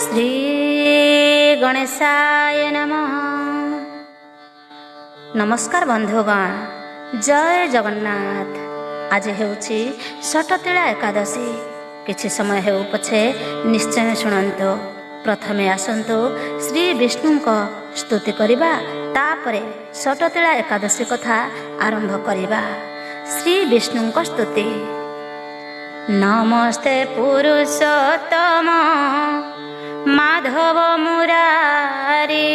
श्री गणेशाय नमः। नमस्कार बंधुगण, जय जगन्नाथ। आज हेउछि षटतिला एकादशी। किछि समय हेउ पछे निश्चय शुणंतु। प्रथमे आसंतु श्री विष्णुंक स्तुति करिबा, तापरे षटतिला एकादशी कथा आरंभ करिबा। श्री विष्णुंक स्तुति। नमस्ते पुरुषोत्तम माधव मुरारी,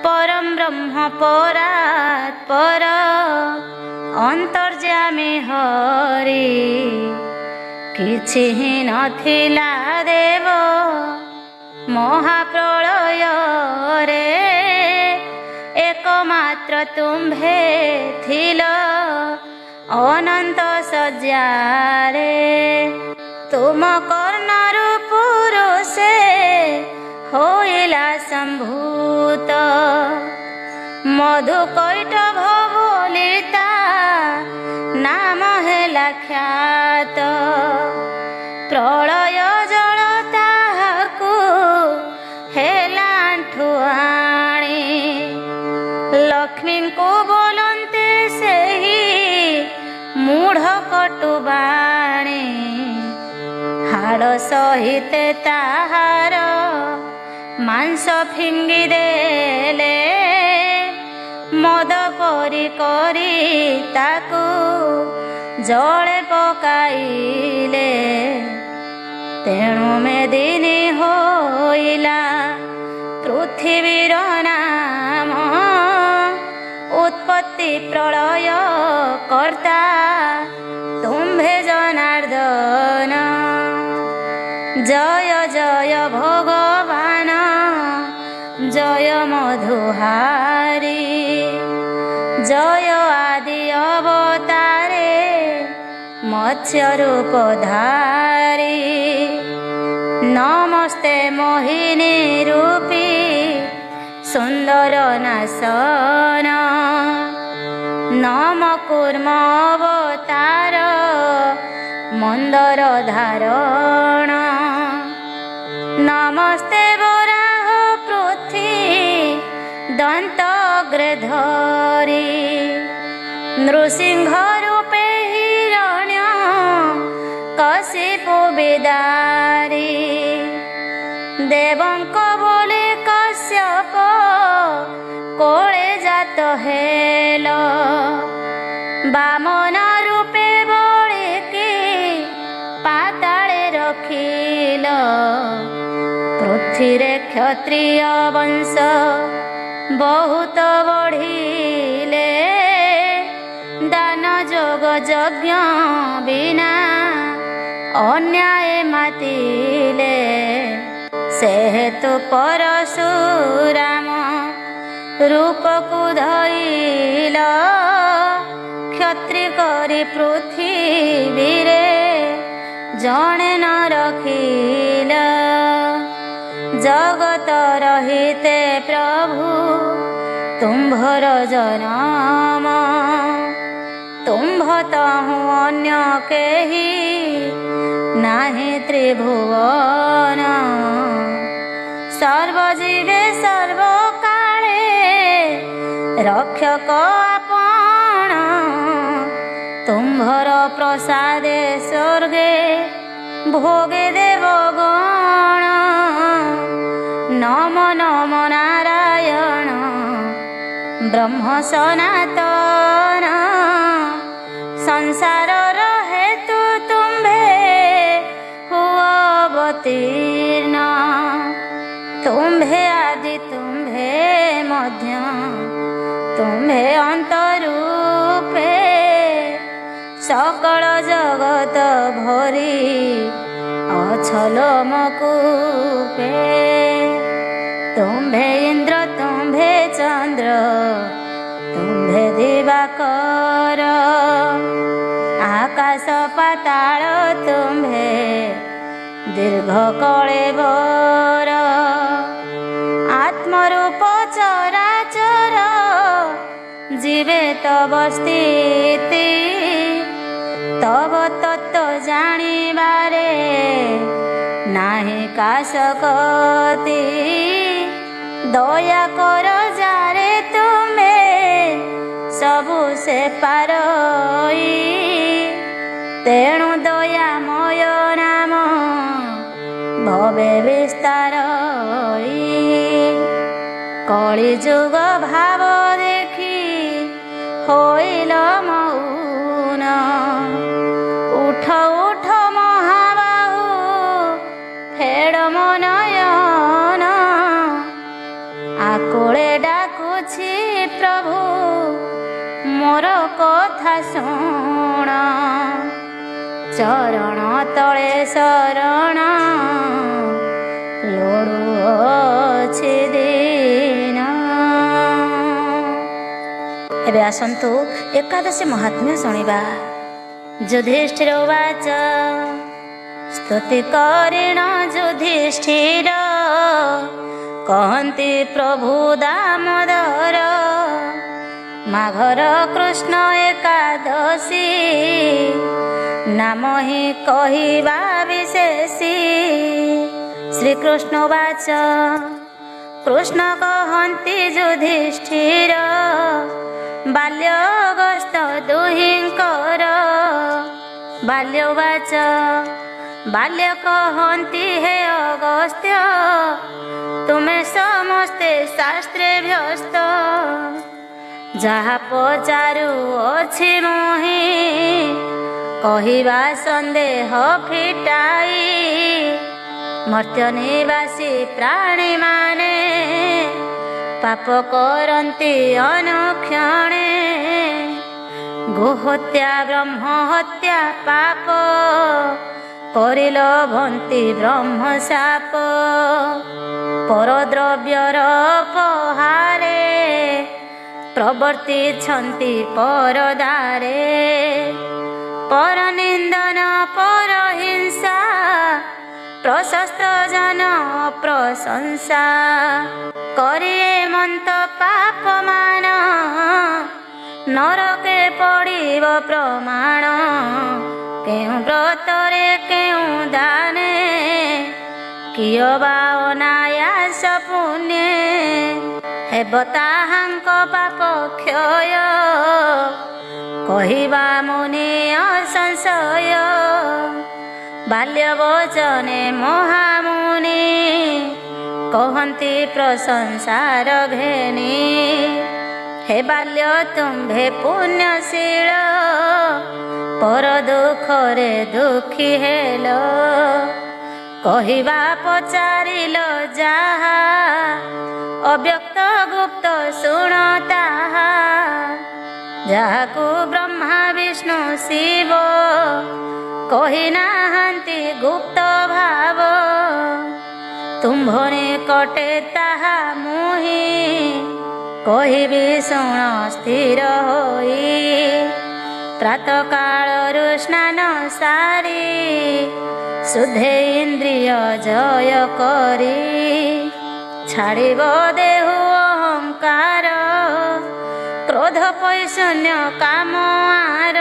परम ब्रह्म परात्पर अंतर्यामी हरि। किछि हि नथिला देव महाप्रलय रे, एकमात्र तुम्भे थिल अनंत सज्जारे। तुम कर्णरु पुरुषे होइला संभूत, मधु कैटभ बोलिता नाम हेला ख्यात। प्रलय जल ताहाकु हेला आंठुआणी, लक्ष्मी को बोलते सेही मूढ़ कटुबाणी। हाड़ सहिते ताहार मांस फिंगी देले, मद परी करी ताकू जले पकाइले। तेणु मेदिनी होइला पृथ्वीर नाम, उत्पत्ति प्रलय कर्ता तुम्भे जनार्दन। जय जय भगवान जय मधुहारी, जय आदि अवतारे मत्स्य रूप धारी। नमस्ते मोहिनी रूपी सुंदर नासन, नम कूर्म अवतार मंदर धारण। नमस्ते वराह पृथ्वी दंतग्रे धरी, नृसिंह रूपे हिरण्य कशिपु बिदारी। देवंक बोले कश्यप कोळे जात हेल, बामन रूपे बोलिकी पाताळे रखिल। पृथ्वीरे क्षत्रिय वंश बहुत बढ़िले, दान जोग यज्ञ बिना अन्याय मातिले। से हेतु परशुराम रूप को धइल, क्षत्रि करी पृथ्वी रे जणे न रखिल। जगत रहिते प्रभु तुम्भर जनम, तुम्भ तहु अन्य केहि नाही त्रिभुवन। सर्वजीवे सर्वकाले रक्षक आपण, तुम्भर प्रसादे स्वर्गे भोगे देवगण। नम नम नारायण ब्रह्म सनातन, संसार हेतु तुम्भे हुआ अवतीर्ण। तुम्भे आदि तुम्भे मध्य तुम्भे अंतरूपे, सकल जगत भरी अछल मकूपे। तुम्भे इंद्र तुम्भे चंद्र तुम्भे दिवाकर, आकाश पाताल तुम्भे दीर्घ कळेबर। आत्मरूप चराचर जीवे तव स्थिति, तव तत्व जानिबारे ना ନାହିଁ କାଶକତି ଦୟା କର ଯାରେ ତୁମେ ସବୁ ସେ ପାରଇ ତେଣୁ ଦୟାମୟ ନାମ ଭବେ ବିସ୍ତାରଇ କଳି ଯୁଗ ଭାବ ଦେଖି ହୋଇଲ ମୌନ ଉଠ ଉଠ ମହାବାହୁ ଫେଡ଼ ମୋ ନୟନ ଆକୁଳେ ଡାକୁଛି ପ୍ରଭୁ ମୋର କଥା ଶୁଣ ଚରଣ ତଳେ ଶରଣ ଲୋଡ଼ୁଅଛି ଦିନ। ଏବେ ଆସନ୍ତୁ ଏକାଦଶୀ ମହାତ୍ମ୍ୟ ଶୁଣିବା। ଯୁଧିଷ୍ଠିର ଉବାଚ ସ୍ତୁତି କରିଣ ଯୁଧିଷ୍ଠିର କହନ୍ତି ପ୍ରଭୁ ଦାମୋଦର ମାଘର କୃଷ୍ଣ ଏକାଦଶୀ ନାମ ହିଁ କହିବା ବିଶେଷୀ। ଶ୍ରୀକୃଷ୍ଣ ଉବାଚ କୃଷ୍ଣ କହନ୍ତି ଯୁଧିଷ୍ଠିର ବାଲ୍ୟ ଅଗସ୍ତ ଦୁହିଁଙ୍କର। ବାଲ୍ୟ ଉବାଚ ବାଲ୍ୟ କହନ୍ତି ହେ ଅଗସ୍ତ୍ୟ ତୁମେ ସମସ୍ତେ ଶାସ୍ତ୍ରେ ବ୍ୟସ୍ତ ଯାହା ପଚାରୁଅଛି ମୁହିଁ କହିବା ସନ୍ଦେହ ଫିଟାଇ ମର୍ତ୍ତ୍ୟ ନିବାସୀ ପ୍ରାଣୀମାନେ ପାପ କରନ୍ତି ଅନୁକ୍ଷଣେ ଗୋହତ୍ୟା ବ୍ରହ୍ମ ହତ୍ୟା ପାପ ପରିଲୋଭନ୍ତି ବ୍ରହ୍ମ ଶାପ ପରଦ୍ରବ୍ୟର ପହାରେ ପ୍ରବର୍ତ୍ତିଛନ୍ତି ପରଦାରେ ପରନିନ୍ଦନ ପରହିଂସା ପ୍ରଶସ୍ତ ଜନ ପ୍ରଶଂସା କରିଏ ମନ୍ତ ପାପମାନ ନରକେ ପଡ଼ିବ ପ୍ରମାଣ କେଉଁ ବ୍ରତରେ କେଉଁ ଦାନେ କିୟ ବା ଅନାୟାସ ପୁଣ୍ୟେ ହେବ ତାହାଙ୍କ ପାପ କ୍ଷୟ କହିବା ମୁନି ଅସଂଶୟ। ବାଲ୍ୟ ବଚନେ ମହାମୁନି କହନ୍ତି ପ୍ରଶଂସାର ଘେନି ହେ ବାଲ୍ୟ ତୁମ୍ଭେ ପୁଣ୍ୟଶୀଳ ପର ଦୁଃଖରେ ଦୁଃଖୀ ହେଲ କହିବା ପଚାରିଲ ଯାହା ଅବ୍ୟକ୍ତ ଗୁପ୍ତ ଶୁଣ ତାହା ଯାହାକୁ ବ୍ରହ୍ମା ବିଷ୍ଣୁ ଶିବ କହିନାହାନ୍ତି ଗୁପ୍ତ ଭାବ ତୁମ୍ଭ ନିକଟେ ତାହା ମୁହିଁ କହିବି ଶୁଣ ସ୍ଥିର ହୋଇ। ପ୍ରାତଃ କାଳରୁ ସ୍ନାନ ସାରି ଶୁଦ୍ଧେ ଇନ୍ଦ୍ରିୟ ଜୟ କରି ଛାଡ଼ିବ ଦେହୁ ଅହଙ୍କାର କ୍ରୋଧ ପୈଶୂନ୍ୟ କାମ ଆର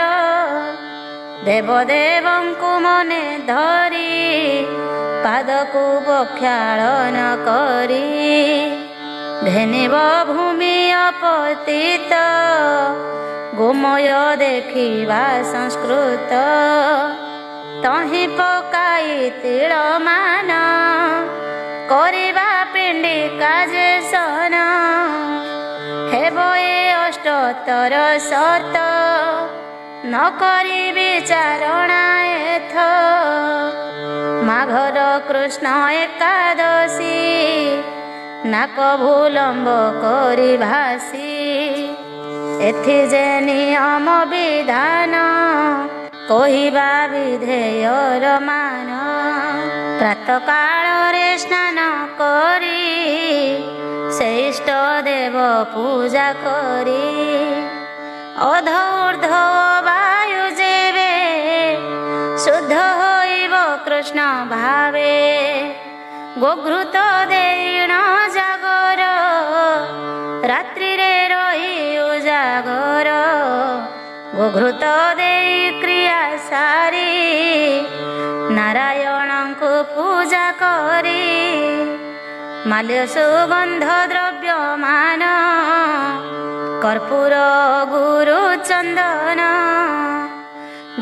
ଦେବଦେବଙ୍କୁ ମନେ ଧରି ପାଦକୁ ପ୍ରକ୍ଷାଳନ କରି ଘେନିବ ଭୂମି ଅପତିତ ଗୋମୟ ଦେଖିବା ସଂସ୍କୃତ ତହିଁ ପକାଇ ତିଳମାନ କରିବା ପିଣ୍ଡିକା ଯେସନ ହେବ ଏ ଅଷ୍ଟୋତ୍ତର ଶତ ନ କରି ବିଚାରଣା ଏଥ ମାଘର କୃଷ୍ଣ ଏକାଦଶୀ ନାକ ଭୁଲମ୍ବ କରି ଭାସି ଏଥି ଯେ ନିୟମ ବିଧାନ କହିବା ବିଧେୟର ମାନ ପ୍ରାତଃ କାଳରେ ସ୍ନାନ କରି ସେ ଇଷ୍ଟ ଦେବ ପୂଜା କରି ଅଧ ଊର୍ଧ୍ୱ ବାୟୁ ଯେବେ ଶୁଦ୍ଧ ହୋଇବ କୃଷ୍ଣ ଭାବେ ଗୋଘୃତ ଦେଇଣ ଜାଗର ରାତ୍ରିରେ ରହି ଉଜାଗର ଗୋଘୃତ ଦେଇ କ୍ରିୟା ସାରି ନାରାୟଣଙ୍କୁ ପୂଜା ମାଲ୍ୟ ସୁଗନ୍ଧ ଦ୍ରବ୍ୟମାନ କର୍ପୂର ଗୁରୁ ଚନ୍ଦନ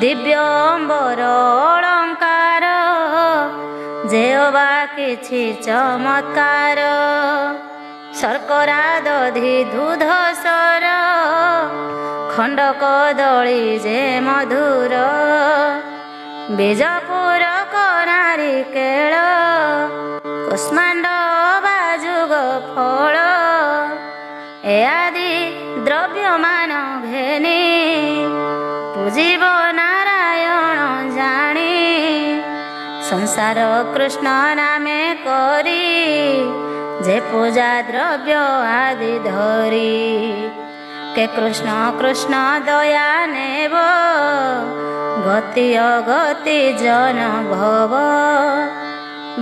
ଦିବ୍ୟମ୍ବର ଅଳଙ୍କାର ଯେଅ ବା କିଛି ଚମତ୍କାର ଶର୍କରା ଦଧି ଦୁଧ ସର ଖଣ୍ଡ କଦଳୀ ଯେ ମଧୁର ବିଜପୁର କନାରୀ କେଳ କୁଷ୍ମାଣ୍ଡ ବାଜୁଗ ଫଳ ଏ ଆଦି ଦ୍ରବ୍ୟମାନ ଘେନି ପୂଜିବ ନାରାୟଣ ଜାଣି ସଂସାର କୃଷ୍ଣ ନାମେ କରି ଯେ ପୂଜା ଦ୍ରବ୍ୟ ଆଦି ଧରି କେ କୃଷ୍ଣ କୃଷ୍ଣ ଦୟା ନେବ ଗତି ଅଗତି ଜନ ଭବ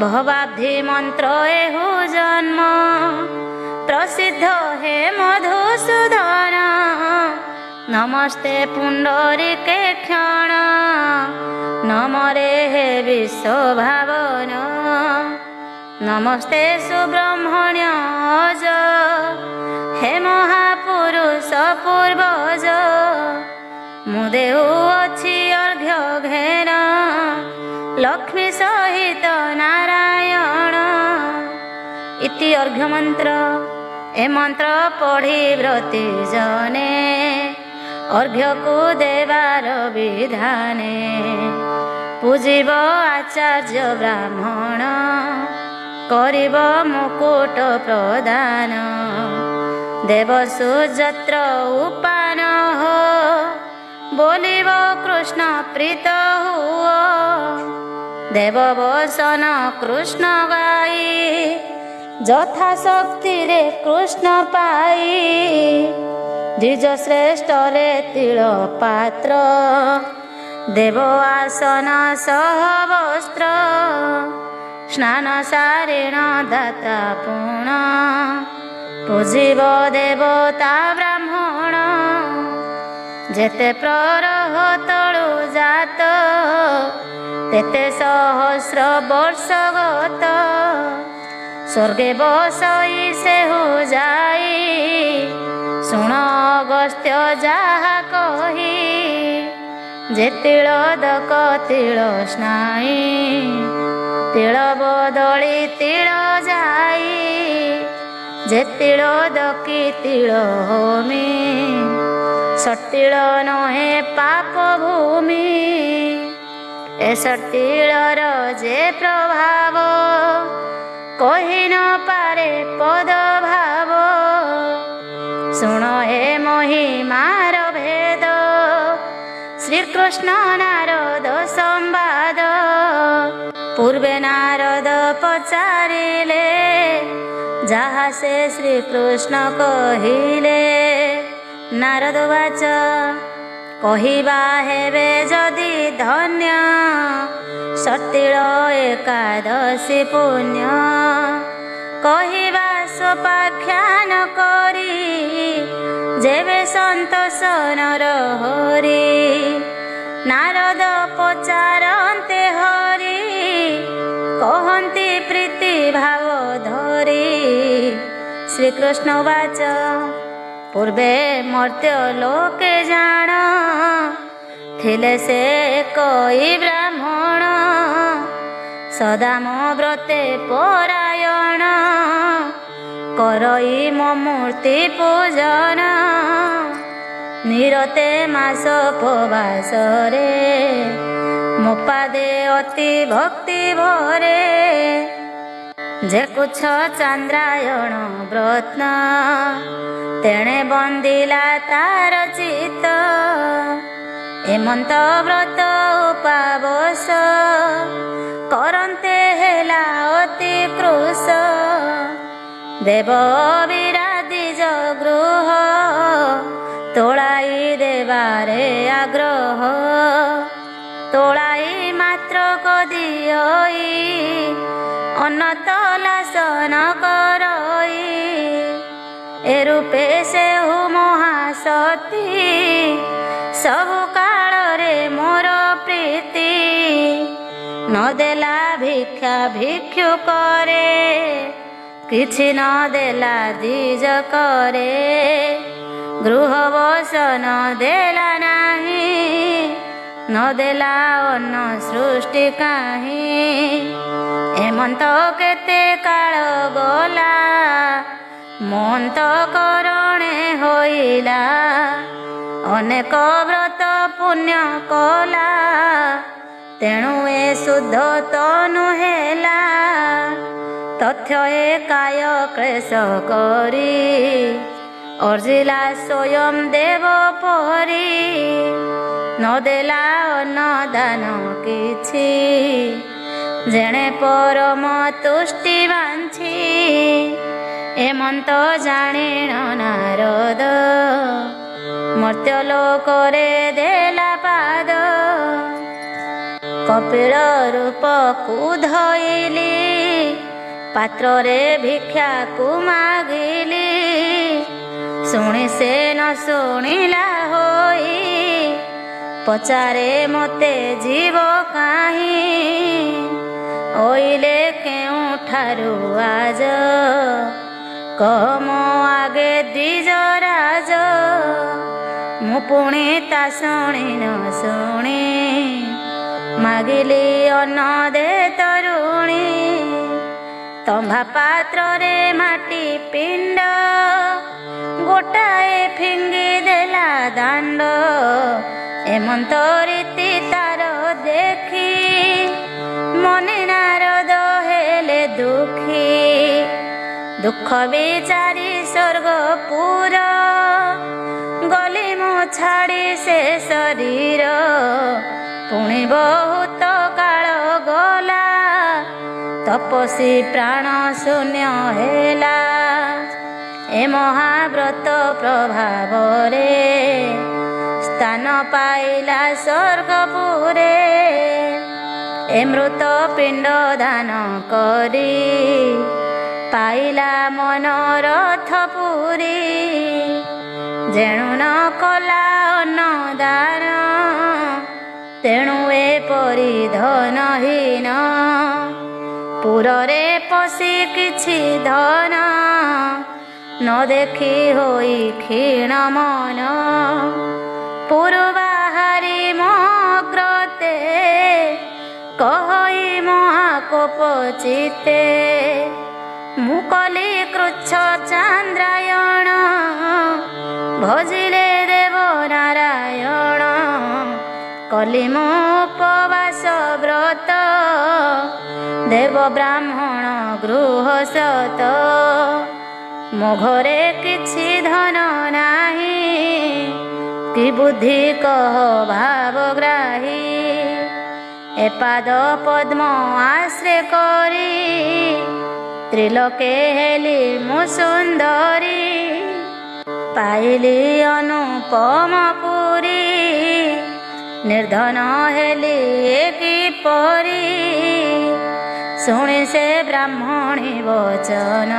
ଭବାବ୍ଧି ମନ୍ତ୍ର ଏହୁ ଜନ୍ମ ପ୍ରସିଦ୍ଧ ହେ ମଧୁସୂଦନ ନମସ୍ତେ ପୁଣ୍ଡରୀକେ କ୍ଷଣ ନମରେ ହେ ବିଶ୍ୱଭାବନ ନମସ୍ତେ ସୁବ୍ରହ୍ମଣ୍ୟ ଅଜ ହେ ମହାପୁରୁଷ ପୂର୍ବଜ ମୁଁ ଦେଉଅଛି ଅର୍ଘ୍ୟ ଘେନ ଲକ୍ଷ୍ମୀ ସହିତ ନାରାୟଣ ଇତି ଅର୍ଘ୍ୟ ମନ୍ତ୍ର। ଏ ମନ୍ତ୍ର ପଢ଼ି ବ୍ରତୀ ଜନେ ଅର୍ଘ୍ୟକୁ ଦେବାର ବିଧାନେ ପୂଜିବ ଆଚାର୍ଯ୍ୟ ବ୍ରାହ୍ମଣ କରିବ ମୁକୁଟ ପ୍ରଦାନ ଦେବ ସୁଯତ୍ର ଉପାନ ବୋଲିବ କୃଷ୍ଣ ପ୍ରୀତ ହୁଅ ଦେବ ବସନ କୃଷ୍ଣ ଗାଇ ଯଥା ଶକ୍ତିରେ କୃଷ୍ଣ ପାଇ ଦ୍ୱିଜ ଶ୍ରେଷ୍ଠରେ ତିଳ ପାତ୍ର ଦେବ ଆସନ ସହ ବସ୍ତ୍ର ସ୍ନାନ ସାରିଣ ଦାତା ପୁଣ ପୂଜିବ ଦେବତା ବ୍ରାହ୍ମଣ ଯେତେ ପ୍ରରହ ତଳୁ ଜାତ ତେତେ ସହସ୍ର ବର୍ଷ ଗତ ସ୍ୱର୍ଗେ ବସଇ ସେହୁ ଯାଇ ଶୁଣ ଅଗସ୍ତ୍ୟ ଯାହା କହି ଯେ ତିଳୋଦକ ତିଳ ସ୍ନାଇ ତିଳ ବଦଳି ତିଳ ଯାଇ ଯେ ତିଳୋଦକି ତିଳ ହୋମି ସଟିଳ ନୁହେଁ ପାପ ଭୂମି ଏ ସଟିଳର ଯେ ପ୍ରଭାବ କହି ନ ପାରେ ପଦ ଭାବ ଶୁଣ ହେ ମହିମାର ଭେଦ ଶ୍ରୀକୃଷ୍ଣ ନାରଦ ସମ୍ବାଦ ପୂର୍ବେ ନାରଦ ପଚାରିଲେ ଯାହା ସେ ଶ୍ରୀକୃଷ୍ଣ କହିଲେ ନାରଦ ବାଚ କହିବା ହେବେ ଯଦି ଧନ୍ୟ ସଟିଳ ଏକାଦଶୀ ପୁଣ୍ୟ କହିବା ସୋପାଖ୍ୟାନ କରି ଯେବେ ସନ୍ତୋଷ ନର ହରି ନାରଦ ପଚାରନ୍ତେ ହରି କହନ୍ତି ପ୍ରୀତି ଭାବ ଧରି ଶ୍ରୀକୃଷ୍ଣ ବାଚ ପୂର୍ବେ ମର୍ତ୍ତ୍ୟ ଲୋକେ ଜାଣ ଥିଲେ ସେ କଇ ବ୍ରାହ୍ମଣ ସଦାମ ବ୍ରତେ ପରାୟଣ କରଇ ମୋ ମୂର୍ତ୍ତି ପୂଜନ ନିରତେ ମାସ ଉପବାସରେ ମୋ ପାଦେ ଅତି ଭକ୍ତି ଭରେ ଯେ କୁଛ ଚାନ୍ଦ୍ରାୟଣ ବ୍ରତ୍ନ ତେଣେ ବନ୍ଦିଲା ତାର ଚିତ ଏମନ୍ତ ବ୍ରତ ଉପାବସ କରନ୍ତେ ହେଲା ଅତି କୃଶ ଦେବ ବିରାଧି ଗୃହ ତୋଳାଇ ଦେବାରେ ଆଗ୍ରହ ତୋଳାଇ ମାତ୍ର କଦିଅଇ ଅନତଲାସନ କରଇ ଏ ରୂପେ ସେହୁ ମହାସତୀ ସବୁ କାଳରେ ମୋର ପ୍ରୀତି ନ ଦେଲା ଭିକ୍ଷା ଭିକ୍ଷୁ କରେ କିଛି ନ ଦେଲା ଦ୍ୱିଜ କରେ ଗୃହ ବସନ ଦେଲା ନାହିଁ ନ ଦେଲା ଅନ୍ନ ସୃଷ୍ଟି କାହିଁ ଏମନ୍ତ କେତେ କାଳ ଗଲା ମନ୍ତ କରଣେ ହୋଇଲା ଅନେକ ବ୍ରତ ପୁଣ୍ୟ କଲା ତେଣୁ ଏ ଶୁଦ୍ଧ ତନୁ ହେଲା ତଥ୍ୟ ଏ କାୟ କ୍ଲେଶ କରି ଅର୍ଜିଲା ସ୍ୱୟଂ ଦେବ ପରି ନ ଦେଲା ଅନ୍ନ ଦାନ କିଛି ଯେଣେ ପରମ ତୁଷ୍ଟି ବାଞ୍ଛି ଏମନ୍ତ ଜାଣିଣ ନାରଦ ମର୍ତ୍ତ୍ୟଲୋକରେ ଦେଲା ପାଦ କପିଳ ରୂପକୁ ଧଇଲି ପାତ୍ରରେ ଭିକ୍ଷାକୁ ମାଗିଲି ଶୁଣି ସେ ନ ଶୁଣିଲା ହୋଇ ପଚାରେ ମୋତେ ଯିବ କାହିଁ ଓଇଲେ କେଉଁଠାରୁ ଆଜ କହ ମୋ ଆଗେ ଦ୍ୱିଜରାଜ ମୁଁ ପୁଣି ତା ଶୁଣି ନ ଶୁଣି ମାଗିଲି ଅନ୍ନ ଦେ ତରୁଣୀ ତମ୍ଭା ପାତ୍ରରେ ମାଟି ପିଣ୍ଡ ଗୋଟାଏ ଫିଙ୍ଗି ଦେଲା ଦାଣ୍ଡ ଏମନ୍ତ ରୀତି ତାର ଦେଖି ମନେ ନାରଦ ହେଲେ ଦୁଃଖୀ ଦୁଃଖ ବିଚାରି ସ୍ୱର୍ଗପୁର ଗଲି ମୁଁ ଛାଡ଼ି ସେ ଶରୀର ପୁଣି ବହୁତ କାଳ ଗଲା ତପସ୍ୱୀ ପ୍ରାଣ ଶୂନ୍ୟ ହେଲା ଏ ମହାବ୍ରତ ପ୍ରଭାବରେ ସ୍ଥାନ ପାଇଲା ସ୍ୱର୍ଗପୁରେ ଏ ମୃତ ପିଣ୍ଡ ଦାନ କରି ପାଇଲା ମନୋରଥ ପୁରୀ ଯେଣୁ ନ କଲା ଅନ୍ନଦାନ ତେଣୁ ଏପରି ଧନହୀନ ପୁରରେ ପଶି କିଛି ଧନ ନ ଦେଖି ହୋଇ କ୍ଷୀଣ ମନ ପୁରୁ ବାହାରି ମଗ୍ରତେ କହଇ ମହାକୋପ ଚିତେ ମୁଁ କଲି କୃଚ୍ଛ ଚାନ୍ଦ୍ରାୟଣ ଭଜିଲେ ଦେବ ନାରାୟଣ କଲି ମୁଁ ଉପବାସ ବ୍ରତ ଦେବ ବ୍ରାହ୍ମଣ ଗୃହ ସତ ମୋ ଘରେ କିଛି ଧନ ନାହିଁ କି ବୁଦ୍ଧି କହ ଭାବଗ୍ରାହୀ ଏ ପାଦ ପଦ୍ମ ଆଶ୍ରୟ କରି ତ୍ରିଲୋକେ ହେଲି ମୁଁ ସୁନ୍ଦରୀ ପାଇଲି ଅନୁପମ ପୁରୀ ନିର୍ଧନ ହେଲି କିପରି ଶୁଣି ସେ ବ୍ରାହ୍ମଣୀ ବଚନ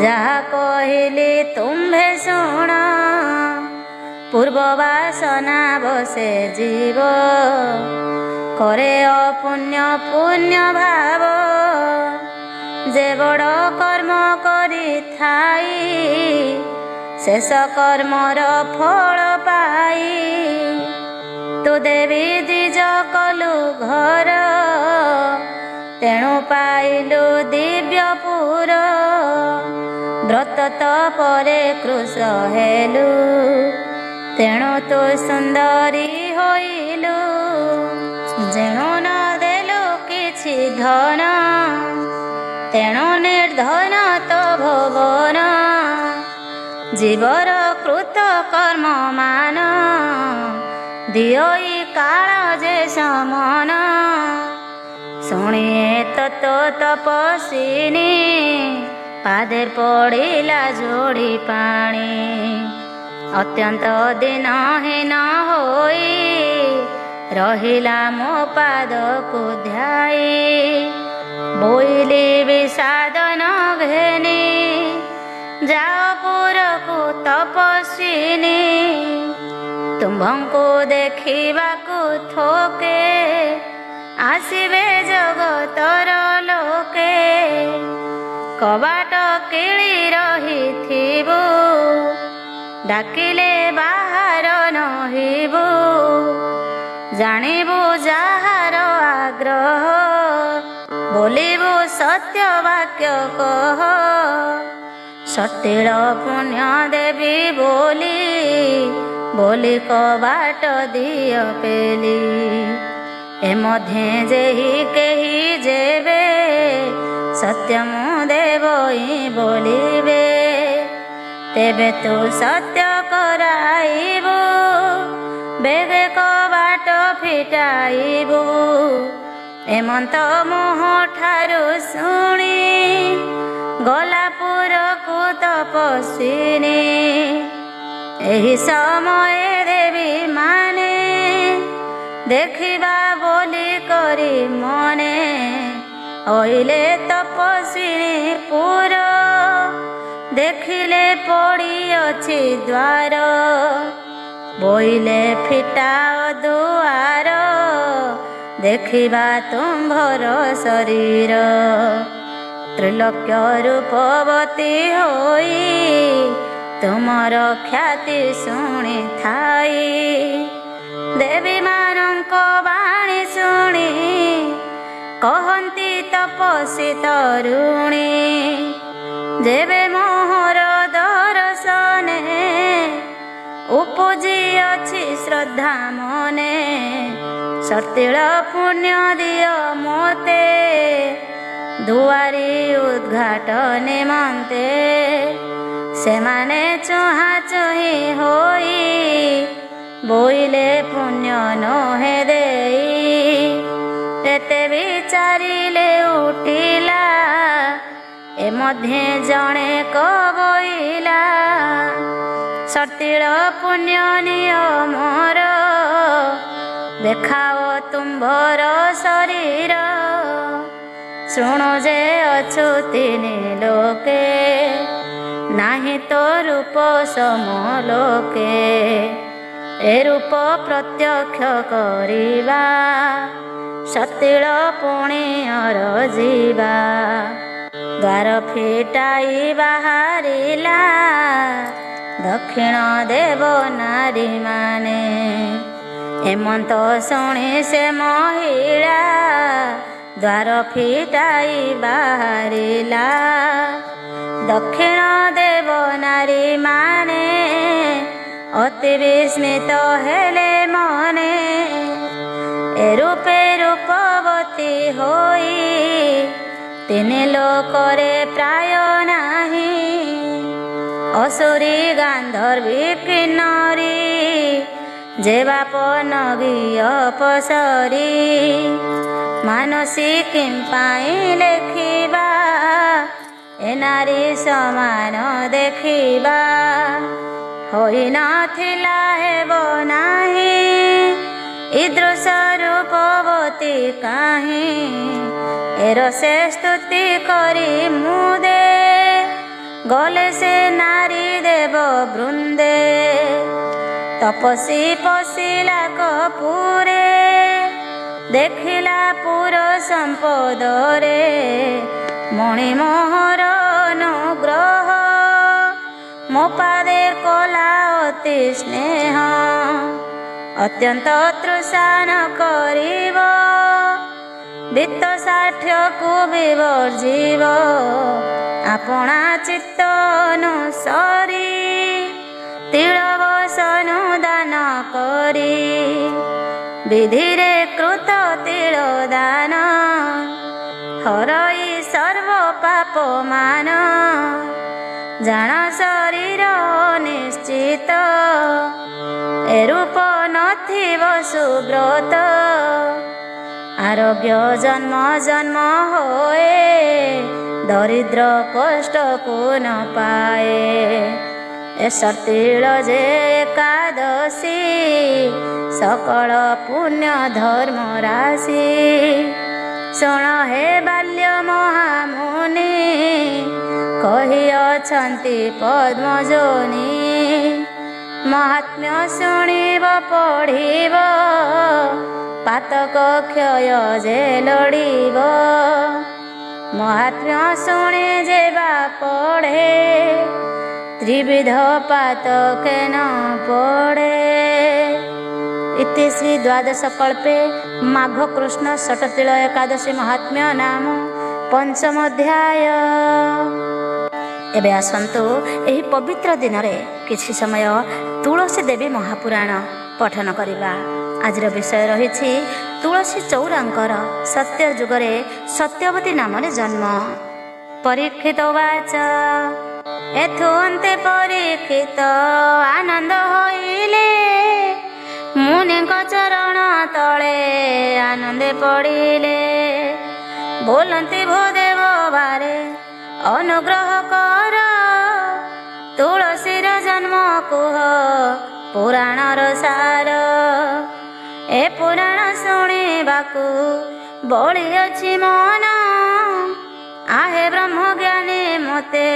ଯାହା କହିଲି ତୁମ୍ଭେ ଶୁଣ ପୂର୍ବ ବାସନା ବସେ ଜୀବ କରେ ଅପୁଣ୍ୟ ପୁଣ୍ୟ ଭାବ ଯେ ବଡ଼ କର୍ମ କରିଥାଇ ଶେଷ କର୍ମର ଫଳ ପାଇ ତୁ ଦେବୀ ଦ୍ୱିଜ କଲୁ ଘର ତେଣୁ ପାଇଲୁ ଦିବ୍ୟପୁର ବ୍ରତ ତପରେ କୃଶ ହେଲୁ ତେଣୁ ତୁ ସୁନ୍ଦରୀ ହୋଇଲୁ ଯେଣୁ ନ ଦେଲୁ କିଛି ଧନ ତେଣୁ ନିର୍ଧନ ତ ଭୁବନ ଜୀବର କୃତ କର୍ମ ମାନ ଦିଅଇ କାଳ ଯେ ସମନ ଶୁଣିଏ ତତ ତପସ୍ୱିନୀ ପାଦେ ପଡ଼ିଲା ଯୋଡ଼ି ପାଣି ଅତ୍ୟନ୍ତ ଦିନହୀନ ହୋଇ ରହିଲା ମୋ ପାଦକୁ ଧ୍ୟାଇ ବୋଇଲି ବିଷାଦନ ଘେନି ଯାଅ ପୁରକୁ ତପସ୍ୱିନୀ ତୁମ୍ଭଙ୍କୁ ଦେଖିବାକୁ ଥୋକେ ଆସିବେ ଜଗତର ଲୋକେ କବାଟ କିଳି ରହିଥିବୁ, ଡାକିଲେ ବାହାର ନହିବୁ। ଜାଣିବୁ ଯାହାର ଆଗ୍ରହ, ବୋଲିବୁ ସତ୍ୟ ବାକ୍ୟ କହ। ସତିଳ ପୁଣ୍ୟ ଦେବି ବୋଲି କବାଟ ଦିଅ ପେଲି। ଏ ମଧ୍ୟେ ଯେହି କେହି ଯେବେ ସତ୍ୟ ମୁଁ ଦେବଇ ବୋଲିବେ, ତେବେ ତୁ ସତ୍ୟ କରାଇବୁ, ବେଗେ କବାଟ ଫିଟାଇବୁ। ଏମନ୍ତ ମୋହ ଠାରୁ ଶୁଣି ଗଲା ପୁରକୁ ତପସ୍ୱିନୀ। ଏହି ସମୟରେ ଦେବୀ ମାନେ ଦେଖିବା ବୋଲି କରି ମନେ, ଅଇଲେ ତପସ୍ୱିନୀ ପୁର, ଦେଖିଲେ ପଡ଼ିଅଛି ଦ୍ୱାର। ବୋଇଲେ ଫିଟାଅ ଦୁଆର, ଦେଖିବା ତୁମ୍ଭର ଶରୀର। ତ୍ରିଲୋକ୍ୟ ରୂପବତୀ ହୋଇ ତୁମର ଖ୍ୟାତି ଶୁଣିଥାଇ, ଦେବୀମାନଙ୍କ ବାଣୀ ଶୁଣି କହନ୍ତି ତପସ୍ୱୀ ତରୁଣୀ। ଯେବେ ମୋହର ଦର୍ଶନେ ଉପୁଜିଅଛି ଶ୍ରଦ୍ଧା ମନେ, ସତିଳ ପୁଣ୍ୟ ଦିଅ ମୋତେ, ଦୁଆରି ଉଦ୍ଘାଟନ ନିମନ୍ତେ। ସେମାନେ ଚୁହାଁ ଚୁହିଁ ହୋଇ ବୋଇଲେ ପୁଣ୍ୟ ନୋହେ ଦେଇ। ଏତେ ବିଚାରିଲେ ଉଠିଲା, ଏ ମଧ୍ୟେ ଜଣେ କବଇଲା। ସତିଳ ପୁଣ୍ୟ ନିଅ ମୋର, ଦେଖାଅ ତୁମ୍ଭର ଶରୀର। ଶୁଣୁ ଯେ ଅଛୁ ତିନି ଲୋକେ, ନାହିଁ ତ ରୂପ ସମଲୋକେ। ଏ ରୂପ ପ୍ରତ୍ୟକ୍ଷ କରିବା, ସତିଳ ପୁଣ୍ୟର ଯିବା। ଦ୍ୱାର ଫିଟାଇ ବାହାରିଲା, ଦକ୍ଷିଣ ଦେବ ନାରୀମାନେ। ଏମନ୍ତ ଶୁଣି ସେ ମହିଳା, ଦ୍ୱାର ଫିଟାଇ ବାହାରିଲା। ଦକ୍ଷିଣ ଦେବ ନାରୀମାନେ ଅତି ବିସ୍ମିତ ହେଲେ ମନେ, ଏ ରୂପେ ରୂପବତୀ ହୋଇ ତିନି ଲୋକରେ ପ୍ରାୟ ନାହିଁ। ଅସୁରୀ ଗାନ୍ଧର୍ବୀ କିନ୍ନରୀ, ଯେ ବାପ ନଗୀ ଅପସରୀ। ମାନସୀ କିମ୍ ପାଇଁ ଲେଖିବା, ଏ ନାରୀ ସମାନ ଦେଖିବା। ହୋଇନଥିଲା ହେବ ନାହିଁ, ଇଦୃଶ ରୂପବତୀ କାହିଁ। ଏରସେ ସ୍ତୁତି କରି ମୁଦେ, ଗଲେ ସେ ନାରୀ ଦେବ ବୃନ୍ଦେ। ତପସ୍ୱୀ ପଶିଲା କପୁରେ, ଦେଖିଲା ପୁର ସମ୍ପଦରେ। ମଣିମୋହର ଅନୁଗ୍ରହ, ମୋ ପାଦେ କଲା ଅତି ସ୍ନେହ। ଅତ୍ୟନ୍ତ ତୃଷା ନ କରିବ, ବିତ୍ତ ଷାଠିୟକୁ ବିବର୍ଜିବ। ଆପଣା ଚିତ୍ତ ଅନୁସରି, ତିଳବସନୁ ଦାନ କରି। ବିଧିରେ କୃତ ତିଳ ଦାନ, ହରଇ ସର୍ବ ପାପ ମାନ। ଜାଣ ଶରୀର ନିଶ୍ଚିତ, ଏ ରୂପ ନଥିବ ସୁବ୍ରତ। ଆରୋଗ୍ୟ ଜନ୍ମ ଜନ୍ମ ହୋଏ, ଦରିଦ୍ର କଷ୍ଟକୁ ନ ପାଏ। ଏ ସତିଳ ଯେ ଏକାଦଶୀ, ସକଳ ପୁଣ୍ୟ ଧର୍ମ ରାଶି। ଶୁଣ ହେ ବାଲ୍ୟ ମହାମୁନି, କହିଅଛନ୍ତି ପଦ୍ମଜୋନି। ମହାତ୍ମ୍ୟ ଶୁଣିବ ପଢ଼ିବ, ପାତକ କ୍ଷୟ ଯେ ଲୋଡ଼ିବ। ମହାତ୍ମ୍ୟ ଶୁଣି ଯେବା ପଢ଼େ ତ୍ରିବିଧ ପାତକେ ନ ପଡ଼େ। इति श्री द्वादश कल्पे माघ कृष्ण षटतिल एकादशी महात्म्य नाम पंचम अध्याय। एबे आसंतु एही पवित्र दिन रे किछि समय तुलसी देवी महापुराण पठन करिबा। आजिर विषय रहिछि तुलसी चौरांकर सत्य जुगरे सत्यवती नामरे जन्म। परीक्षित वाच एथु अन्ते परीक्षित आनंद होइले मुनिଙ୍କ चरण तले आनंदे पड़िले। बोलन्ति भूदेव बारे अनुग्रह कर तुलसीर जन्म कुह पुराणर सार। ए पुराण शुणिबाकु बळी अछि मन आहे ब्रह्मज्ञानी मते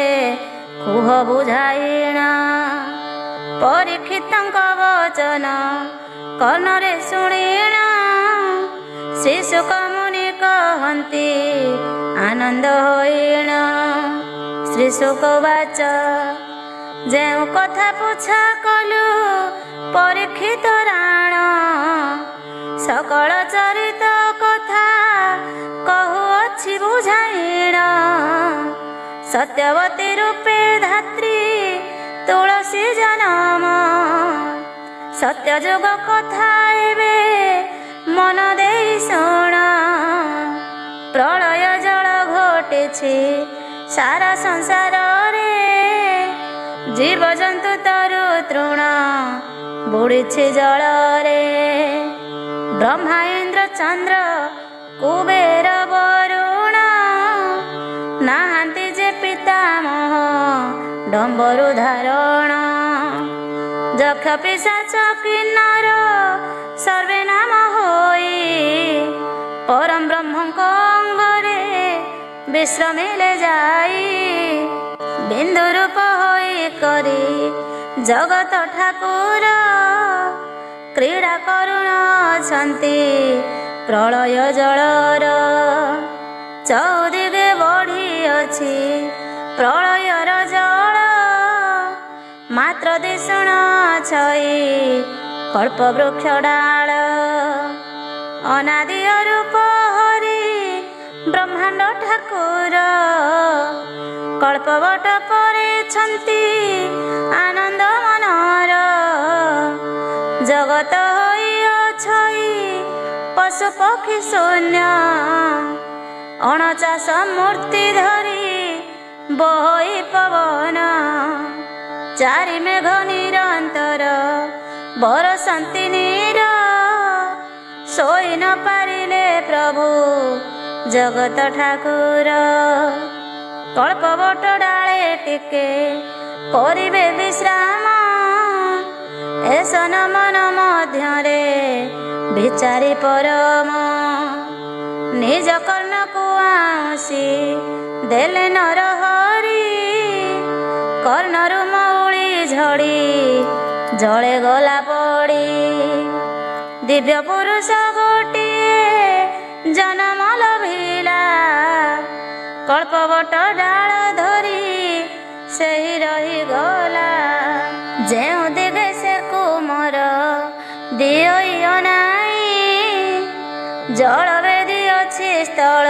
कुह बुझाइण। परीक्षितଙ୍କ वचन कर्णरे शुणिण श्री शुक मुनि कहन्ति आनंद होइण। श्री शुक वाच ଯେଉଁ କଥା ପୁଛା କଲୁ ପରୀକ୍ଷିତ ରାଣ ସକଳ ଚରିତ କଥା କହୁଅଛି ବୁଝାଇଣ। ସତ୍ୟବତୀ ରୂପେ ଧାତ୍ରୀ ତୁଳସୀ ଜନମ सत्य जुग कथा एबे मन देई शुण। प्रलय जल घटिछि सारा संसार रे जीव जंतु तरु तृण बुड़िछि जल रे। ब्रह्मा इंद्र चंद्र कुबेर वरुण नाहांति जे पितामह डम्बरु धारण। যক্ষ পিশাচ কিন্নর সর্বে নাম হই পরম ব্রহ্মଙ୍କ অঙ্গরে বিশ্রমিলে যাই। বিন্দু রূপ হই করি জগত ঠাকুর ক্রীড়া করুণ অଛନ୍ତି প্রলয় জଳର। ଚଉଦିଗେ ବଢ଼ି ଅଛି ପ୍ରଳୟର ଜଳ मात्र दिशुण छई कल्प वृक्ष डाल। अनादि रूप हरि ब्रह्मांड ठाकुर कल्पवट परे छंती आनंद मनर। जगत होई अछई पशु पक्षी शून्य 49 मूर्ति धरी बहई पवन। चारि मेघ निरंतर बरसंती नीर सोई न पारिले प्रभु जगत ठाकुर। कल्पवट डाले टिके करिबे विश्राम एसन मन मध्यरे विचारी परम। निज कर्ण को आसी देले नर हरि कर्णरु मौली झड़ी जले गला पड़ी। दिव्य पुरुष गोटिए जन्म लभिला कल्पवट डाल धरी सेही रही गला। जेउ दिगे से कुमर दिय नाई जल वेदी अछि स्थल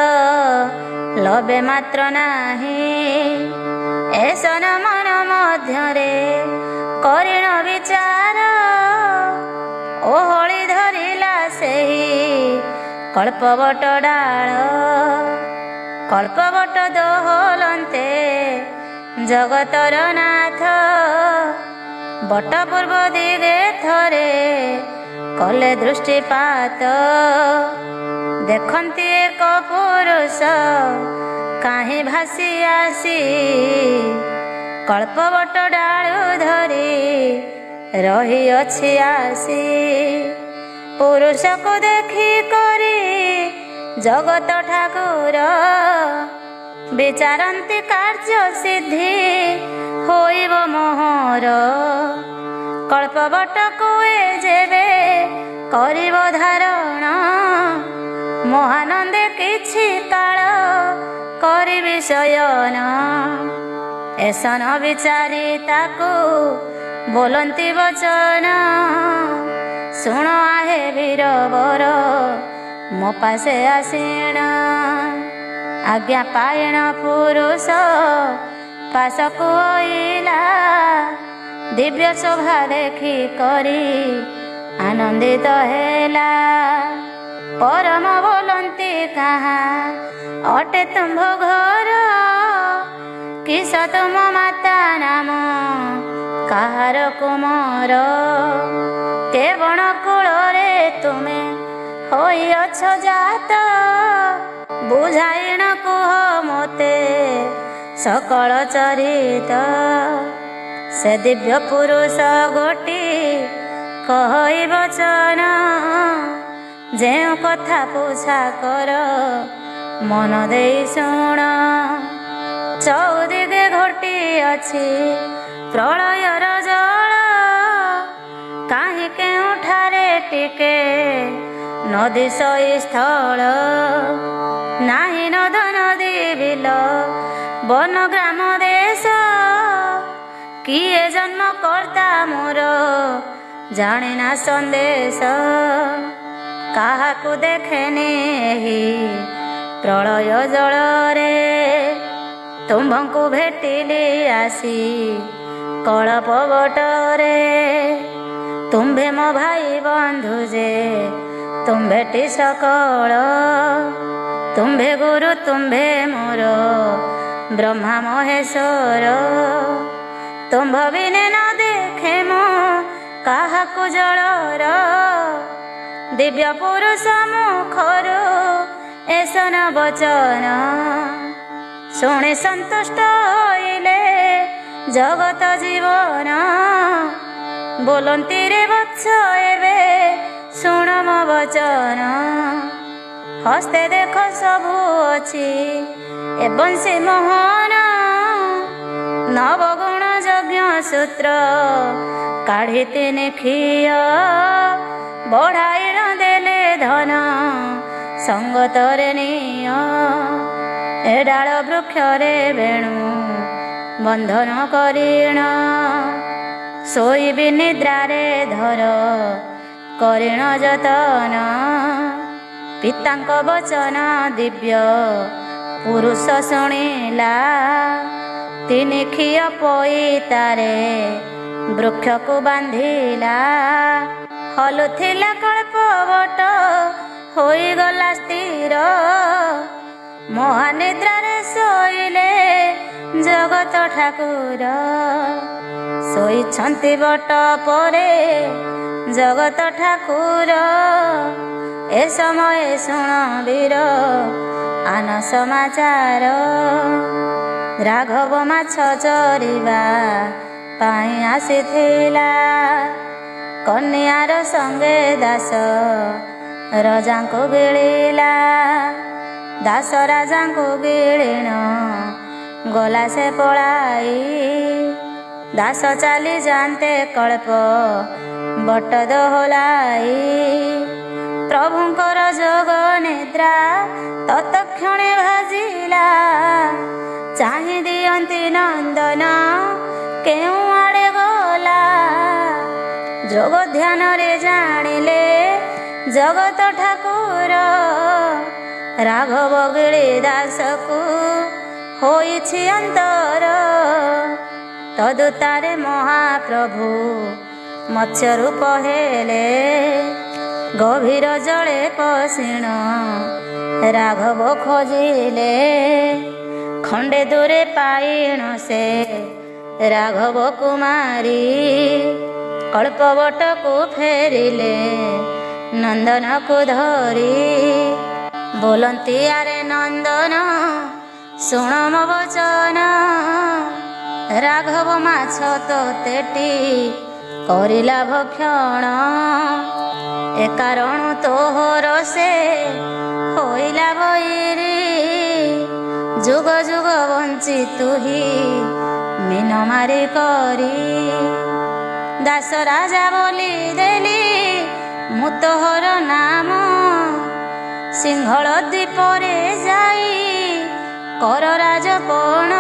लबे मात्र नाही। एसन मन मध्यरे करिण विचार ओहଳି धरिला सेही कल्पवट डाल। कल्पवट दोहलन्ते जगतर नाथ बट पूर्व दिगे थरे कले दृष्टिपात। देखन्ति एक पुरुष काहे भासी आसी कल्पवट डालु धरी रही अछि आसी। पुरुष को देखी करी जगत ठाकुर विचारन्ति कार्य सिद्धि होइब मोहर। कल्पवट कुए जेबे करिब धारण महानंदे किछि काल ଶୟନ ଏସନ ବିଚାରି ତାକୁ ବୋଲନ୍ତି ବଚନ ଶୁଣ ଆହେ ବୀରବର ମୋ ପାଶେ ଆସିଣ ଆଜ୍ଞା ପାଇଣ ପୁରୁଷ ପାଶକୁ ଅଇଲା ଦିବ୍ୟ ଶୋଭା ଦେଖି କରି ଆନନ୍ଦିତ ହେଲା ପରମ ବୋଲନ୍ତି କାହା ଅଟେ ତୁମ୍ଭ ଘର କିସ ତୁମ ମାତା ନାମ କାହାର କୁମର କେ ବଣ କୂଳରେ ତୁମେ ହୋଇଅଛ ଜାତ ବୁଝାଇଣ କୁହ ମୋତେ ସକଳ ଚରିତ ସେ ଦିବ୍ୟ ପୁରୁଷ ଗୋଟି କହି ବଚନ ଯେଉଁ କଥା ପୁଛା କର ମନ ଦେଇ ଶୁଣ ଚଉଦିଗେ ଘଟି ଅଛି ପ୍ରଳୟର ଜଳ କାହିଁ କେଉଁଠାରେ ଟିକେ ନଦୀ ସଇ ସ୍ଥଳ ନାହିଁ ନଦ ନଦୀ ବିଲ ବନ ଗ୍ରାମ ଦେଶ କିଏ ଜନ୍ମ କର୍ତ୍ତା ମୋର ଜାଣିନା ସନ୍ଦେଶ କାହାକୁ ଦେଖେନି ଏହି ପ୍ରଳୟ ଜଳରେ ତୁମ୍ଭଙ୍କୁ ଭେଟିଲି ଆସି କଳପବଟରେ ତୁମ୍ଭେ ମୋ ଭାଇ ବନ୍ଧୁ ଯେ ତୁମ୍ଭେଟି ସକଳ ତୁମ୍ଭେ ଗୁରୁ ତୁମ୍ଭେ ମୋର ବ୍ରହ୍ମା ମହେଶ୍ୱର ତୁମ୍ଭ ବିନେ ନ ଦେଖେ ମୁଁ କାହାକୁ ଜଳର ଦିବ୍ୟ ପୁରୁଷ ମୁଖରୁ ଏସନ ବଚନ ଶୁଣି ସନ୍ତୁଷ୍ଟ ହୋଇଲେ ଜଗତ ଜୀବନ ବୋଲନ୍ତି ରେ ବତ୍ସ ଏବେ ଶୁଣ ମୋ ବଚନ ହସ୍ତେ ଦେଖ ସବୁ ଅଛି ଏବଂ ସେ ମୋହନ ନବଗୁଣ ଯଜ୍ଞ ସୂତ୍ର କାଢ଼ି ତିନି ଖିଅ ବଢ଼ାଇଣ ଦେଲେ ଧନ ସଙ୍ଗତରେ ନିଅ ଏ ଡାଳ ବୃକ୍ଷରେ ବେଣୁ ବନ୍ଧନ କରିଣ ଶୋଇବି ନିଦ୍ରାରେ ଧର କରିଣ ଯତନ ପିତାଙ୍କ ବଚନ ଦିବ୍ୟ ପୁରୁଷ ଶୁଣିଲା ତିନି ଖିଅ ପଇତାରେ ବୃକ୍ଷକୁ ବାନ୍ଧିଲା ହଲୁଥିଲା କଳ୍ପବଟ ହୋଇଗଲା ସ୍ଥିର ମହାନିଦ୍ରାରେ ଶୋଇଲେ ଜଗତ ଠାକୁର ଶୋଇଛନ୍ତି ବଟ ପରେ ଜଗତ ଠାକୁର ଏ ସମୟ ଶୁଣ ବୀର ଆନ ସମାଚାର ରାଘବ ମାଛ ଚରିବା ପାଇଁ ଆସିଥିଲା କନ୍ୟାର ସଙ୍ଗେ ଦାସ ରଜାଙ୍କୁ ଗିଳିଲା ଦାସ ରାଜାଙ୍କୁ ଗିଳିଣ ଗଲା ସେ ପଳାଇ ଦାସ ଚାଲି ଯାନ୍ତେ କଳ୍ପ ବଟ ଦୋହଲାଇ ପ୍ରଭୁଙ୍କର ଯୋଗ ନିଦ୍ରା ତତକ୍ଷଣେ ଭାଜିଲା ଚାହିଁ ଦିଅନ୍ତି ନନ୍ଦନ କେଉଁ ଆଡ଼େ ଗଲା ଯୋଗ ଧ୍ୟାନରେ ଜାଣିଲେ ଜଗତ ଠାକୁର ରାଘବ ଗିଳି ଦାସକୁ ହୋଇଛି ଅନ୍ତର ତଦୁତାରେ ମହାପ୍ରଭୁ ମତ୍ସ୍ୟ ରୂପ ହେଲେ ଗଭୀର ଜଳେ ପଶିଣ ରାଘବ ଖୋଜିଲେ ଖଣ୍ଡେ ଦୂରେ ପାଇଣ ସେ ରାଘବ କୁମାରୀ କଳ୍ପବଟକୁ ଫେରିଲେ ନନ୍ଦନକୁ ଧରି ବୋଲନ୍ତି ଆରେ ନନ୍ଦନ ଶୁଣ ମୋ ବଚନ ରାଘବ ମାଛ ତୋତେଟି କରିଲା ଭକ୍ଷଣ ଏ କାରଣ ତୋହର ସେ ହୋଇଲା ବୈରୀ ଯୁଗ ଯୁଗ ବଞ୍ଚି ତୁହି ମିନ ମାରି କରି ଦାସ ରାଜା ବୋଲି ଦେଲି ମୁଁ ତୋହର ନାମ ସିଂହଳ ଦ୍ୱୀପରେ ଯାଇ କର ରାଜପଣ।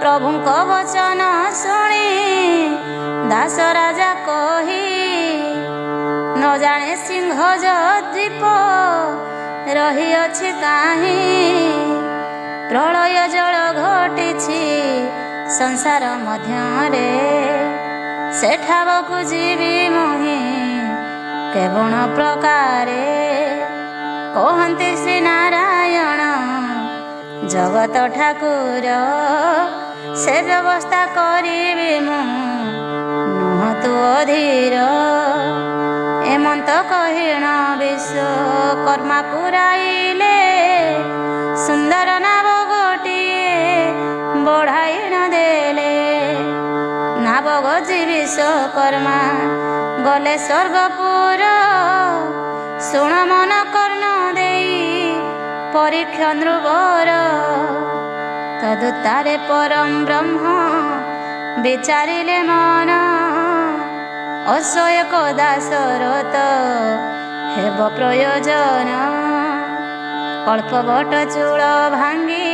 ପ୍ରଭୁଙ୍କ ବଚନ ଶୁଣି ଦାସ ରାଜା କହି ନ ଜାଣେ ସିଂହ ଦ୍ୱୀପ ରହିଅଛି କାହିଁ। ପ୍ରଳୟ ଜଳ ଘଟିଛି ସଂସାର ମଧ୍ୟରେ ସେଠାକୁ ଯିବି ମୁହିଁ କେବଳ ପ୍ରକାରେ। କହନ୍ତି ଶ୍ରୀ ନାରାୟଣ ଜଗତ ଠାକୁର ସେ ବ୍ୟବସ୍ଥା କରିବି ମୁଁ ନୁହ ତୁ ଅଧୀର। ଏମନ୍ତ କହିଣ ବିଶ୍ୱକର୍ମା ପୁରାଇଲେ ସୁନ୍ଦର ନାବ ଗୋଟିଏ ବଢ଼ାଇଣ ଦେଲେ। ନାବ ଗଜି ବିଶ୍ୱକର୍ମା ଗଲେ ସ୍ୱର୍ଗପୁର ଶୁଣ ମନ କର୍ଣ୍ଣ ଦେଇ ପରୀକ୍ଷା ନୃବର। ତଦୁତ୍ତାରେ ପରମ ବ୍ରହ୍ମ ବିଚାରିଲେ ମନ ଅସୟକ ଦାସରଥ ହେବ ପ୍ରୟୋଜନ। କଳ୍ପବଟ ଚୂଳ ଭାଙ୍ଗି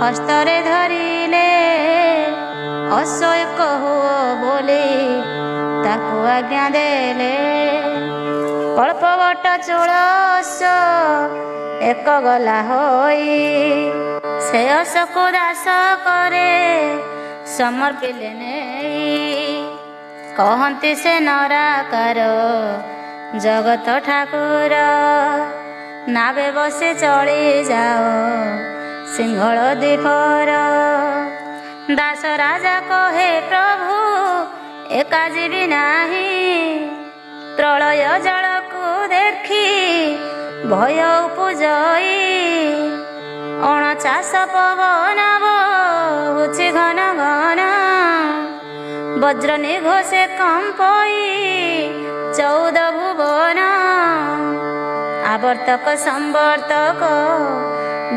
ହସ୍ତରେ ଧରିଲେ ଅସୟକ ହୁଅ ବୋଲି ତାକୁ ଆଜ୍ଞା ଦେଲେ। କଳ୍ପବଟ ଚୂଳ ଏକ ଗଲା ହୋଇ ସେ ଅସକୁ ଦାସ କରେ ସମର୍ପିଲେ ନେଇ। କହନ୍ତି ସେ ନରାକାର ଜଗତ ଠାକୁର ନାବେ ବସି ଚଳି ଯାଅ ସିଂହଳ ଦ୍ୱୀପର। ଦାସ ରାଜା କହେ ପ୍ରଭୁ ଏକା ଯିବି ନାହିଁ। ପ୍ରଳୟ ଜଳକୁ ଦେଖି ଭୟ ଉପଜଇ ଅଣଚାଷ ପବନ ବହୁଛି ଘନ ଘନ। ବଜ୍ର ନିଘୋଷେ କମ୍ପଇ 14 ଭୁବନ। ଆବର୍ତ୍ତକ ସମ୍ବର୍ତ୍ତକ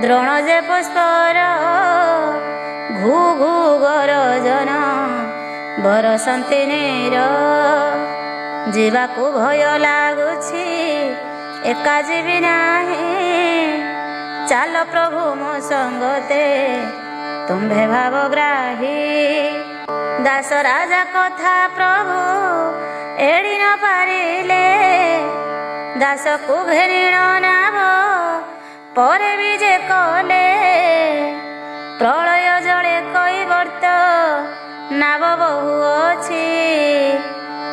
ଦ୍ରୋଣ ଯେ ପୁଷ୍ପର ଘୁ ଘୁ ଗରଜନ ବରସନ୍ତି ନୀର। ଯିବାକୁ ଭୟ ଲାଗୁଛି ଏକା ଯିବି ନାହିଁ। ଚାଲ ପ୍ରଭୁ ମୋ ସଙ୍ଗତେ ତୁମ୍ଭେ ଭାବଗ୍ରାହୀ। ଦାସ ରାଜା କଥା ପ୍ରଭୁ ଏଡ଼ି ନ ପାରିଲେ ଦାସକୁ ଘେରିଣ ନାବ ପରେ ବି ଯେ କଲେ। ପ୍ରଳୟ ଜଳେ କୈବର୍ତ୍ତ ନାବ ବହୁ ଅଛି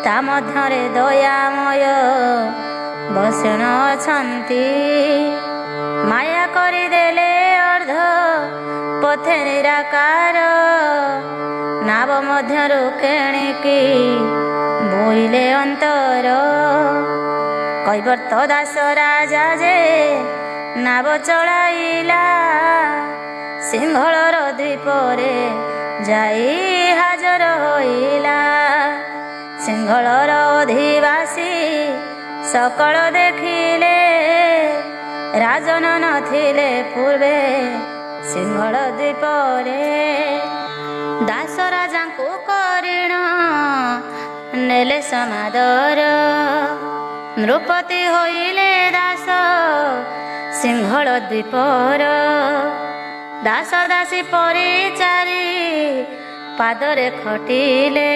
ତା ମଧ୍ୟରେ ଦୟାମୟ ବସେଣ ଅଛନ୍ତି। ମାୟା କରିଦେଲେ ଅର୍ଦ୍ଧ ପଥେ ନିରାକାର ନାବ ମଧ୍ୟରୁ କେଣିକି ବୋଇଲେ ଅନ୍ତର। କୈବର୍ତ୍ତ ଦାସ ରାଜା ଯେ ନାବ ଚଳାଇଲା ସିଂହଳର ଦ୍ୱୀପରେ ଯାଇ ହାଜର ହୋଇଲା। ସିଂହଳର ଅଧିବାସୀ ସକଳ ଦେଖିଲେ ରାଜନ ନଥିଲେ ପୂର୍ବେ ସିଂହଳ ଦ୍ୱୀପରେ। ଦାସ ରାଜାଙ୍କୁ କରିଣ ନେଲେ ସମାଦର ନୃପତି ହୋଇଲେ ଦାସ ସିଂହଳ ଦ୍ୱୀପର। ଦାସ ଦାସୀ ପରିଚାରି ପାଦରେ ଖଟିଲେ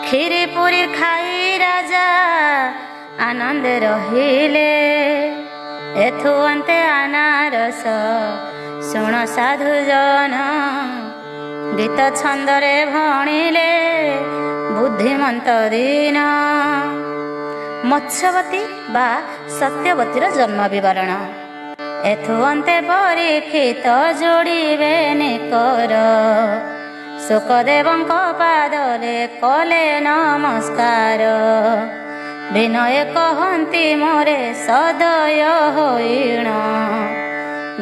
କ୍ଷୀରି ପୁରୀ ଖାଇ ରାଜା ଆନନ୍ଦେ ରହିଲେ। ଏଥୁ ଅନ୍ତେ ଆନାରସ ଶୁଣ ସାଧୁ ଜନ ଗୀତ ଛନ୍ଦରେ ଭଣିଲେ ବୁଦ୍ଧିମନ୍ତ ଦିନ। ମତ୍ସ୍ୟବତୀ ବା ସତ୍ୟବତୀର ଜନ୍ମ ବିବରଣ। ଏଥୁ ଅନ୍ତେ ପରୀକ୍ଷିତ ଯୋଡ଼ିବେ ନିକର ଶୁକଦେବଙ୍କ ପାଦରେ କଲେ ନମସ୍କାର। ବିନୟ କହନ୍ତି ମୋରେ ସଦୟ ହୋଇଣ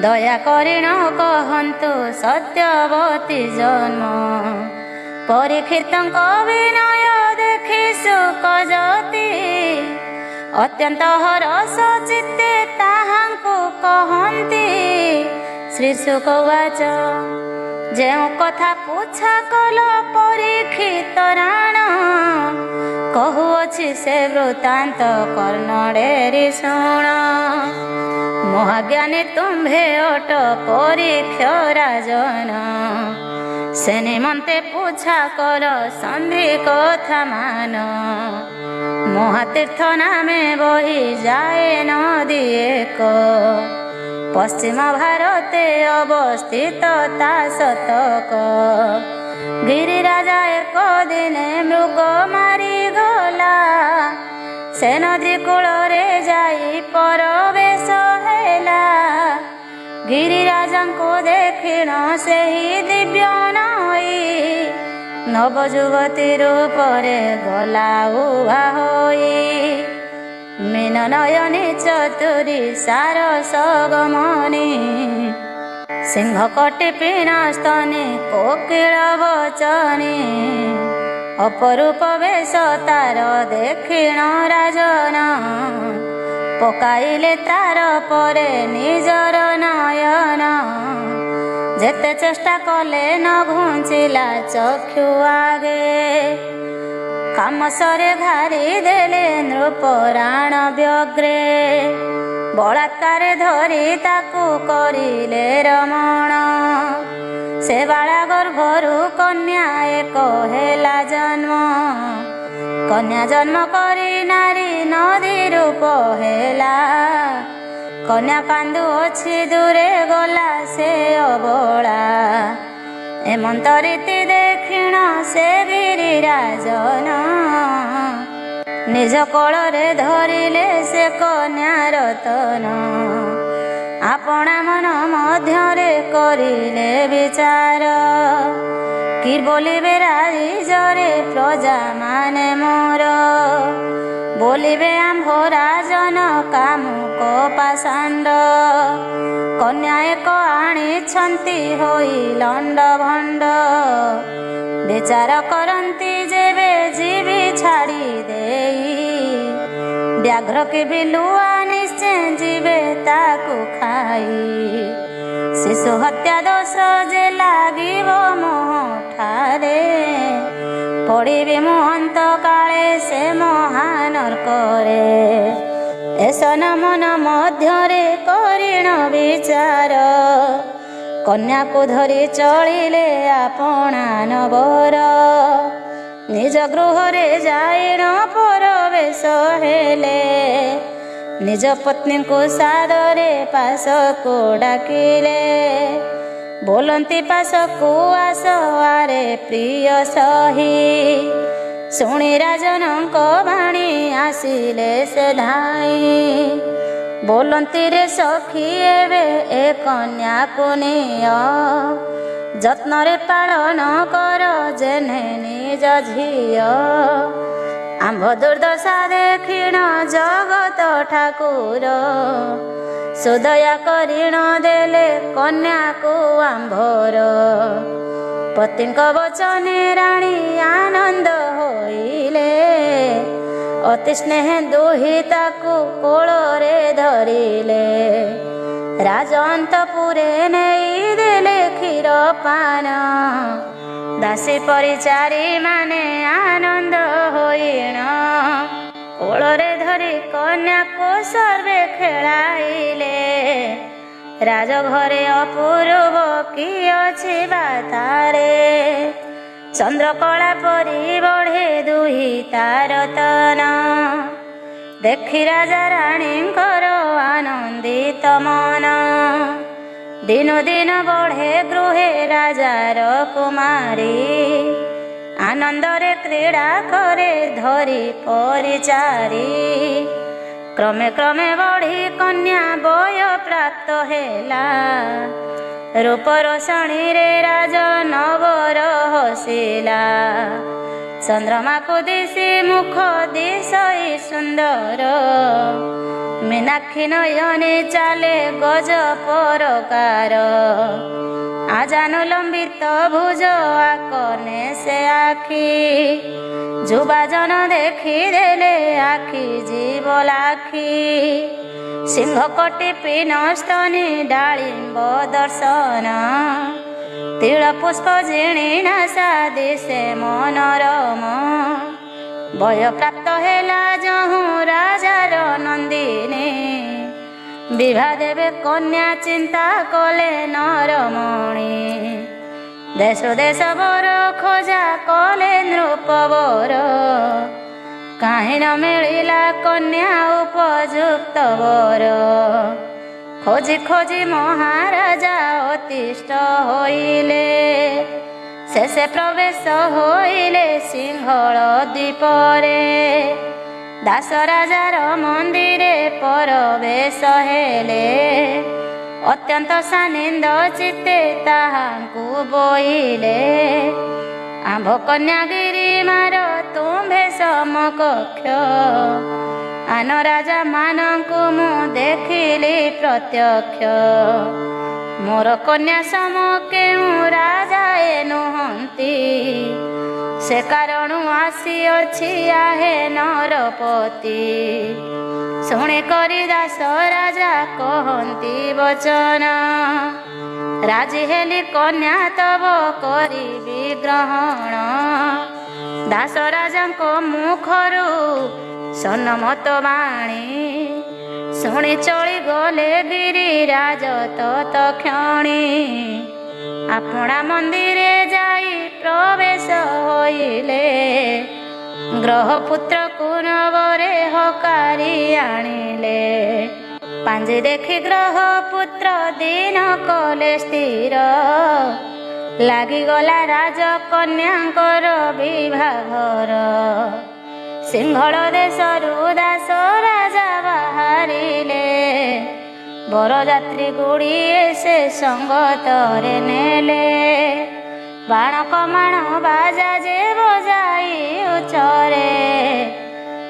ଦୟା କରିଣ କହନ୍ତୁ ସତ୍ୟବତୀ ଜନ୍ମ। ପରୀକ୍ଷିତଙ୍କ ବିନୟ ଦେଖି ଶୁକଜତି ଅତ୍ୟନ୍ତ ହରସ ଚିତ୍ତେ ତାହାଙ୍କୁ କହନ୍ତି। ଶ୍ରୀ ଶୁକ ଉବାଚ ଯେଉଁ କଥା ପୁଛା କଲ ପରୀକ୍ଷିତ ରାଣ କହୁଅଛି ସେ ବୃତ୍ତାନ୍ତ କର୍ଣ୍ଣଡେରି ଶୁଣ। ମହାଜ୍ଞାନୀ ତୁମ୍ଭେ ଅଟ ପରୀକ୍ଷ ରାଜନ ସେ ନିମନ୍ତେ ପୂଛା କର ସନ୍ଧି କଥା ମାନ ମହାତୀର୍ଥ ନାମେ ବହି ଯାଏ ନଦୀ ଏକ ପଶ୍ଚିମ ଭାରତେ ଅବସ୍ଥିତ ତା ସତକ ଗିରିରାଜା ଏକ ଦିନେ ମୃଗ ମାରିଗଲା ସେ ନଦୀ କୂଳରେ ଯାଇ ପରବେଶ ହେଲା ଗିରିରାଜାଙ୍କୁ ଦେଖିଣ ସେହି ଦିବ୍ୟ ନଈ ନବଯୁବତୀ ରୂପରେ ଗଲା ଉଭା ହୋଇ ମୀନ ନୟନୀ ଚତୁରୀ ସାରସ ଗମନୀ ସିଂହ କଟି ପିନ ସ୍ତନୀ କୋକିଳ ବଚନୀ ଅପରୂପ ବେଶ ତାର ଦେଖିଣ ରାଜନ ପକାଇଲେ ତାର ପରେ ନିଜର ନୟନ ଯେତେ ଚେଷ୍ଟା କଲେ ନ ଘୁଞ୍ଚିଲା ଚକ୍ଷୁ ଆଗେ କାମସରେ ଘାରି ଦେଲେ ନୃପରାଣ ବ୍ୟଗ୍ରେ ବଳାତ୍କାରେ ଧରି ତାକୁ କରିଲେ ରମଣ ସେ ବାଳା ଗର୍ଭରୁ କନ୍ୟା ଏକ ହେଲା ଜନ୍ମ କନ୍ୟା ଜନ୍ମ କରି ନାରୀ ନଦୀ ରୂପ ହେଲା କନ୍ୟା କାନ୍ଦୁ ଅଛି ଦୂରେ ଗଲା ସେ ଅବଳା ଏମନ୍ତ ରୀତି ଦେଖିଣ ସେ ଗିରିରାଜନ ନିଜ କୋଳରେ ଧରିଲେ ସେ କନ୍ୟା ରତନ ଆପଣା ମନ ମଧ୍ୟରେ କରିଲେ ବିଚାର କି ବୋଲିବେ ରାଇଜରେ ପ୍ରଜା ମାନେ ମୋର ବୋଲିବେ ଆମ୍ଭ ରାଜନ କାମୁକ ପାଷାଣ୍ଡ କନ୍ୟା ଏକ ଆଣିଛନ୍ତି ହୋଇ ଲଣ୍ଡ ଭଣ୍ଡ ବିଚାର କରନ୍ତି ଯେବେ ଯିବି ଛାଡ଼ି ଦେଇ ବ୍ୟାଘ୍ର କି ବିଲୁଆ ନିଶ୍ଚୟ ଯିବେ ତାକୁ ଖାଇ ଶିଶୁ ହତ୍ୟା ଦୋଷ ଯେ ଲାଗିବ ମୋଠାରେ ପଡ଼ିବି ମହନ୍ତ କାଳେ ସେ ମହାନର୍କରେ ଏସନ ମନ ମଧ୍ୟରେ କରିଣ ବିଚାର କନ୍ୟାକୁ ଧରି ଚଳିଲେ ଆପଣା ନବର ନିଜ ଗୃହରେ ଯାଇଣ ପରବେଶ ହେଲେ ନିଜ ପତ୍ନୀଙ୍କୁ ସାଦରେ ପାଶକୁ ଡାକିଲେ ବୋଲନ୍ତି ପାଶକୁ ଆସ ଆରେ ପ୍ରିୟ ସହି ଶୁଣି ରାଜନଙ୍କ ବାଣୀ ଆସିଲେ ସେ ଧାଇଁ ବୋଲନ୍ତି ରେ ସଖୀ ଏବେ ଏ କନ୍ୟାକୁ ନିଅ ଯତ୍ନରେ ପାଳନ କର ଯେନେ ନିଜ ଝିଅ ଆମ୍ଭ ଦୁର୍ଦ୍ଦଶା ଦେଖିଣ ଜଗତ ଠାକୁର ସୁଦୟା କରିଣ ଦେଲେ କନ୍ୟାକୁ ଆମ୍ଭର ପତିଙ୍କ ବଚନେ ରାଣୀ ଆନନ୍ଦ ହୋଇଲେ ଅତି ସ୍ନେହ ଦୁହି ତାକୁ କୋଳରେ ଧରିଲେ ରାଜ ଅନ୍ତପୁରେ ନେଇ ଦେଲେ କ୍ଷୀର ପାନ ଦାସୀ ପରିଚାରୀ ମାନେ ଆନନ୍ଦ ହୋଇଣ କୋଳରେ ଧରି କନ୍ୟାକୁ ସର୍ବେ ଖେଳାଇଲେ ରାଜଘରେ ଅପୂର୍ବ କି ଅଛି ବାତାରେ ଚନ୍ଦ୍ରକଳା ପରି ବଢ଼େ ଦୁହି ତାର ତନ ଦେଖି ରାଜା ରାଣୀଙ୍କର ଆନନ୍ଦିତ ମନ ଦିନୁ ଦିନ ବଢ଼େ ଗୃହେ ରାଜାର କୁମାରୀ ଆନନ୍ଦରେ କ୍ରୀଡ଼ା କରେ ଧରି ପରିଚାରୀ କ୍ରମେ କ୍ରମେ ବଢ଼ି କନ୍ୟା ବୟ ପ୍ରାପ୍ତ ହେଲା ରୂପର ଶଣୀରେ ରାଜ ନବର ହସିଲା ଚନ୍ଦ୍ରମାକୁ ଦିଶି ମୁଖ ଦିଶଇ ସୁନ୍ଦର ମୀନାକ୍ଷୀ ନୟନେ ଚାଲେ ଗଜ ପରକାର ଆଜାନୁ ଲମ୍ବିତ ଭୁଜ ଆକନେ ସେ ଆଖି ଯୁବାଜନ ଦେଖି ଦେଲେ ଆଖି ଯିବ ଲାଖି ସିଂହ କଟି ପିନ ସ୍ତନୀ ଡାଳିମ୍ବ ଦର୍ଶନ ତିଳ ପୁଷ୍ପ ଜିଣି ନାସା ଦିଶେ ମନୋରମ ବୟ ପ୍ରାପ୍ତ ହେଲା ଯହୁଁ ରାଜାର ନନ୍ଦିନୀ ବିଭା ଦେବେ କନ୍ୟା ଚିନ୍ତା କଲେ ନରମଣି। ଦେଶ ଦେଶ ବର ଖୋଜା କଲେ ନୃପବର। କାହିଁ ନ ମିଳିଲା କନ୍ୟା ଉପଯୁକ୍ତ ବର। ଖୋଜି ଖୋଜି ମହାରାଜା ଅତିଷ୍ଠ ହୋଇଲେ। ଶେଷେ ପ୍ରବେଶ ହୋଇଲେ ସିଂହଳ ଦ୍ୱୀପରେ। ଦାସ ରାଜାର ମନ୍ଦିରେ ପ୍ରବେଶ ହେଲେ। ଅତ୍ୟନ୍ତ ସାନିନ୍ଦ ଚିତ୍ତେ ତାହାଙ୍କୁ ବୋଇଲେ। ଆମ୍ଭ କନ୍ୟା ଗିରିମାର ତୁମ୍ଭେ ସମକକ୍ଷ। ଆନ ରାଜା ମାନଙ୍କୁ ମୁଁ ଦେଖିଲି ପ୍ରତ୍ୟକ୍ଷ। ମୋର କନ୍ୟା ସମ କେଉଁ ରାଜା ଏ ନୁହନ୍ତି। ସେ କାରଣୁ ଆସିଅଛି ଆହେ ନରପତି। ଶୁଣି କରି ଦାସ ରାଜା କହନ୍ତି ବଚନ। ରାଜି ହେଲି କନ୍ୟା ତବ କରିବି ଗ୍ରହଣ। ଦାସ ରାଜାଙ୍କ ମୁଖରୁ ସନ୍ମତ ବାଣୀ। ଶୁଣି ଚଳି ଗଲେ ଗିରିରାଜ ତତକ୍ଷଣି। ଆପଣା ମନ୍ଦିରେ ଯାଇ ପ୍ରବେଶ ହୋଇଲେ। ଗ୍ରହପୁତ୍ରକୁ ନବରେ ହକାରି ଆଣିଲେ। ପାଞ୍ଜି ଦେଖି ଗ୍ରହପୁତ୍ର ଦିନ କଲେ ସ୍ଥିର। ଲାଗିଗଲା ରାଜକନ୍ୟାଙ୍କର ବିଭାଘର। ସିଂହଳ ଦେଶରୁ ଦାସ ରାଜା ବାହାରିଲେ। ବରଯାତ୍ରୀ ଗୁଡ଼ିଏ ସେ ସଙ୍ଗତରେ ନେଲେ। ବାଣ କମାଣ ବାଜା ଯେ ବଜାଇ ଉଚ୍ଚରେ।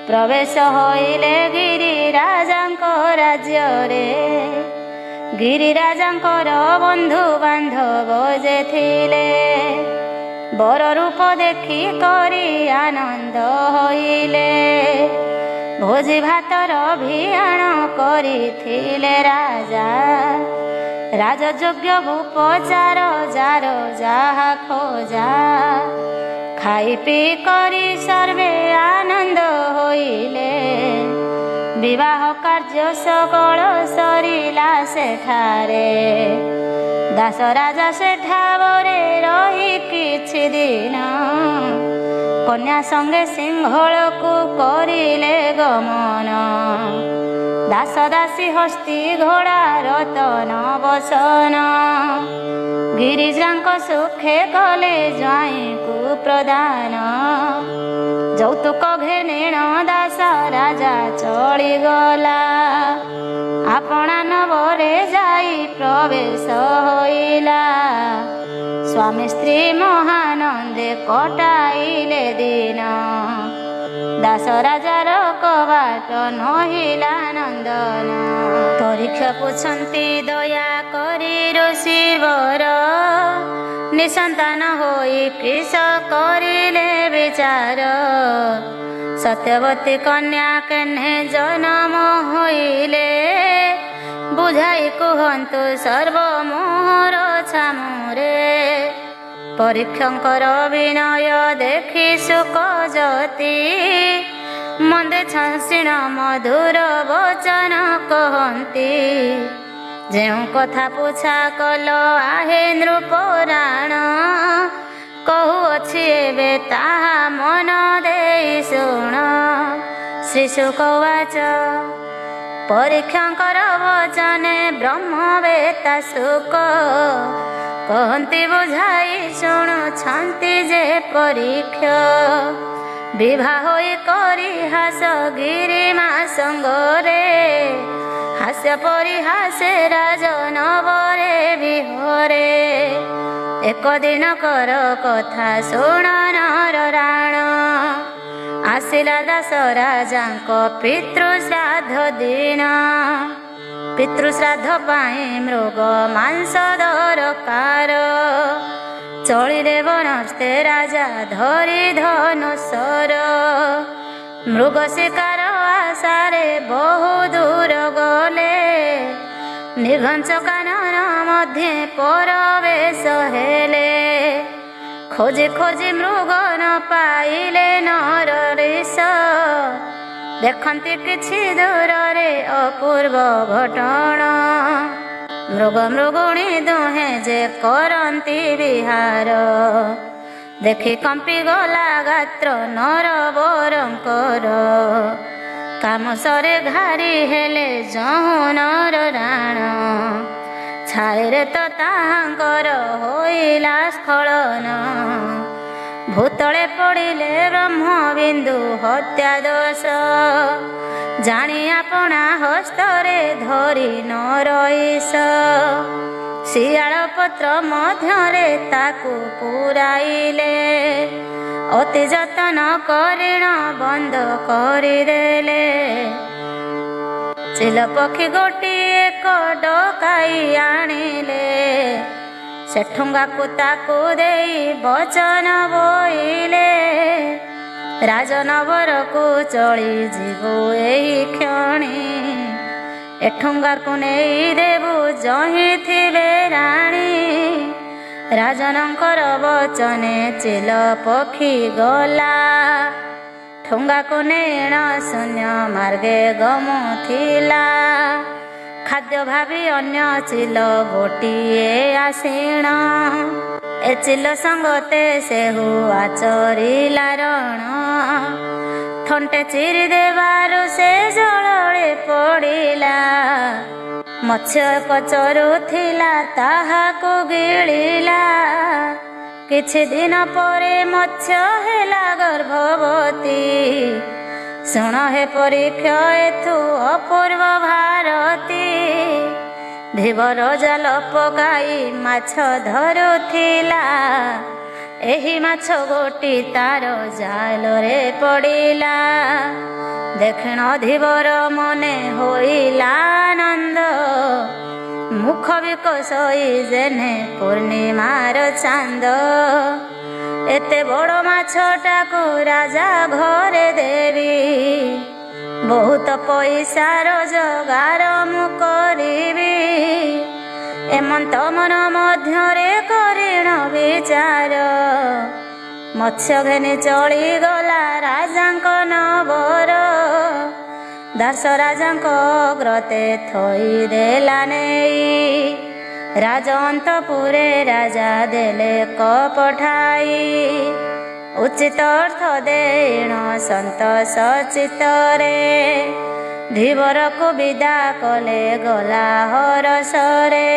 ପ୍ରବେଶ ହୋଇଲେ ଗିରିରାଜାଙ୍କ ରାଜ୍ୟରେ। ଗିରିରାଜାଙ୍କର ବନ୍ଧୁ ବାନ୍ଧବ ଯେ ଥିଲେ। ବର ରୂପ ଦେଖି କରି ଆନନ୍ଦ ହୋଇଲେ। ଭୋଜି ଭାତର ଭିଆଣ କରିଥିଲେ ରାଜା। ରାଜଯୋଗ୍ୟ ଉପଚାର ଯାର ଯାହା ଖୋଜା। ଖାଇ ପିଇ କରି ସର୍ବେ ଆନନ୍ଦ ହୋଇଲେ। ବିବାହ କାର୍ଯ୍ୟ ସକଳ ସରିଲା ସେଠାରେ। ଦାସ ରାଜା ସେଠାବରେ ରହି କିଛି ଦିନ। କନ୍ୟା ସଙ୍ଗେ ସିଂହଳକୁ କରିଲେ ଗମନ। ଦାସ ଦାସୀ ହସ୍ତି ଘୋଡ଼ା ରତନ ବସନ। ଗିରିଜାଙ୍କ ସୁଖେ କଲେ ଜ୍ୱାଇଁଙ୍କୁ ପ୍ରଦାନ। ଯୌତୁକ ଘେନେଣ ଦାସ ରାଜା ଚଳିଗଲା। ଆପଣା ନବରେ ଯାଇ ପ୍ରବେଶ ହୋଇଲା। ସ୍ୱାମୀ ସ୍ତ୍ରୀ ମହାନନ୍ଦେ କଟାଇଲେ ଦିନ। ଦାସ ରାଜାର କବାଟ ନହିଲା ନନ୍ଦନ। ପରୀକ୍ଷା ପୁଛନ୍ତି ଦୟା କରି ଋଷିବର। ନିସନ୍ତାନ ହୋଇ କିସ କରିଲେ ବିଚାର। ସତ୍ୟବତୀ କନ୍ୟା କେହ୍ନେ ଜନମ ହୋଇଲେ। ବୁଝାଇ କୁହନ୍ତୁ ସର୍ବମୋହର ଛାମୁରେ। ପରୀକ୍ଷଙ୍କର ବିନୟ ଦେଖି ସୁକ ଜ୍ୟୋତି। ମନ୍ଦେ ଛାସିଣ ମଧୁର ବଚନ କହନ୍ତି। ଯେଉଁ କଥା ପୁଛା କଲ ଆହେ ନୃପରାଣ। କହୁଅଛି ଏବେ ତାହା ମନ ଦେଇ ଶୁଣ। ଶ୍ରୀଶୁକ ଉବାଚ ପରୀକ୍ଷାଙ୍କର ବଚନେ ବ୍ରହ୍ମବେତ୍ତା ଶୁକ। କହନ୍ତି ବୁଝାଇ ଶୁଣୁଛନ୍ତି ଯେ ପରୀକ୍ଷ। ବିବାହ ହୋଇ କରି ହାସ ଗିରିମା ସଙ୍ଗରେ। ହାସ୍ୟ ପରିହାସେ ରାଜନବରେ ବିହରେ। ଏକ ଦିନକର କଥା ଶୁଣ ନର ରାଣ। ଆସିଲା ଦାସ ରାଜାଙ୍କ ପିତୃଶ୍ରାଦ୍ଧ ଦିନ। ପିତୃଶ୍ରାଦ୍ଧ ପାଇଁ ମୃଗ ମାଂସ ଦରକାର। ଚଳିଲେ ବନସ୍ତେ ରାଜା ଧରି ଧନୁଶର। ମୃଗ ଶିକାର ଆଶାରେ ବହୁ ଦୂର ଗଲେ। ନିଘଞ୍ଚ କାନନ ମଧ୍ୟେ ପ୍ରବେଶ ହେଲେ। ଖୋଜି ଖୋଜି ମୃଗ ନ ପାଇଲେ ନର ରିଷ। ଦେଖନ୍ତି କିଛି ଦୂରରେ ଅପୂର୍ବ ଘଟଣା। ମୃଗ ମୃଗୁଣୀ ଦୁହେଁ ଯେ କରନ୍ତି ବିହାର। ଦେଖି କମ୍ପି ଗଲା ଗାତ୍ର ନରବରଙ୍କର। କାମସରେ ଘାରି ହେଲେ ଯୌନର ରାଣ। ଛାଇରେ ତ ତାହାଙ୍କର ହୋଇଲା ସ୍ଖଳନ। ଭୂତଳେ ପଡ଼ିଲେ ବ୍ରହ୍ମବିନ୍ଦୁ ହତ୍ୟା ଦୋଷ। ଜାଣି ଆପଣା ହସ୍ତରେ ଧରି ନରଇଶ। ଶିଆଳ ପତ୍ର ମଧ୍ୟରେ ତାକୁ ପୁରାଇଲେ। ଅତି ଯତନ କରିଣ ବନ୍ଦ କରିଦେଲେ। ଚିଲ ପକ୍ଷୀ ଗୋଟିଏ ଏକ ଡକାଇ ଆଣିଲେ। ସେ ଠୁଙ୍ଗାକୁ ତାକୁ ଦେଇ ବଚନ ବୋଇଲେ। ରାଜନଗରକୁ ଚଳି ଯିବୁ ଏହି କ୍ଷଣି। ଏ ଠୁଙ୍ଗାକୁ ନେଇ ଦେବୁ ଯହିଁ ଥିବେ ରାଣୀ। ରାଜନଙ୍କର ବଚନେ ଚିଲ ପକ୍ଷୀ ଗଲା। ଠୁଙ୍ଗାକୁ ନେଣ ଶୂନ୍ୟ ମାର୍ଗେ ଗମୁଥିଲା। ଖାଦ୍ୟ ଭାବି ଅନ୍ୟ ଚିଲ ଗୋଟିଏ ଆସିଣ। ଏ ଚିଲ ସଙ୍ଗତେ ସେହୁ ଆଚରିଲା ରଣ। ଥଣ୍ଟେ ଚିରି ଦେବାରୁ ସେ ଜଳରେ ପଡ଼ିଲା। ମତ୍ସ୍ୟ ଏକ ଚରୁଥିଲା ତାହାକୁ ଗିଳିଲା। କିଛି ଦିନ ପରେ ମତ୍ସ୍ୟ ହେଲା ଗର୍ଭବତୀ। ଶୁଣ ହେ ପରୀକ୍ଷ ଏଥୁ ଅପୂର୍ବ ଭାରତୀ। ଧୀବର ଜାଲ ପକାଇ ମାଛ ଧରୁଥିଲା। ଏହି ମାଛ ଗୋଟି ତାର ଜାଲରେ ପଡ଼ିଲା। ଦେଖିଣ ଧୀବର ମନେ ହୋଇଲା ଆନନ୍ଦ। ମୁଖ ବିକଶଇ ଯେନେ ପୂର୍ଣ୍ଣିମାର ଚାନ୍ଦ। ଏତେ ବଡ଼ ମାଛଟାକୁ ରାଜା ଘରେ ଦେବି। ବହୁତ ପଇସା ରୋଜଗାର ମୁଁ କରିବି। ଏମନ୍ତ ମନ ମଧ୍ୟରେ କରିଣ ବିଚାର। ମତ୍ସ୍ୟ ଘେନି ଚଳିଗଲା ରାଜାଙ୍କ ନଗର। ଦାସ ରାଜାଙ୍କ ଅଗ୍ରତେ ଥୋଇଦେଲା ନେଇ। ରାଜ ଅନ୍ତପୁରେ ରାଜା ଦେଲେ କପଠାଇ। ଉଚିତ ଅର୍ଥ ଦେଇଣ ସନ୍ତୋଷ ଚିତ୍ତରେ। ଧୀବରକୁ ବିଦା କଲେ ଗଲା ହରସରେ।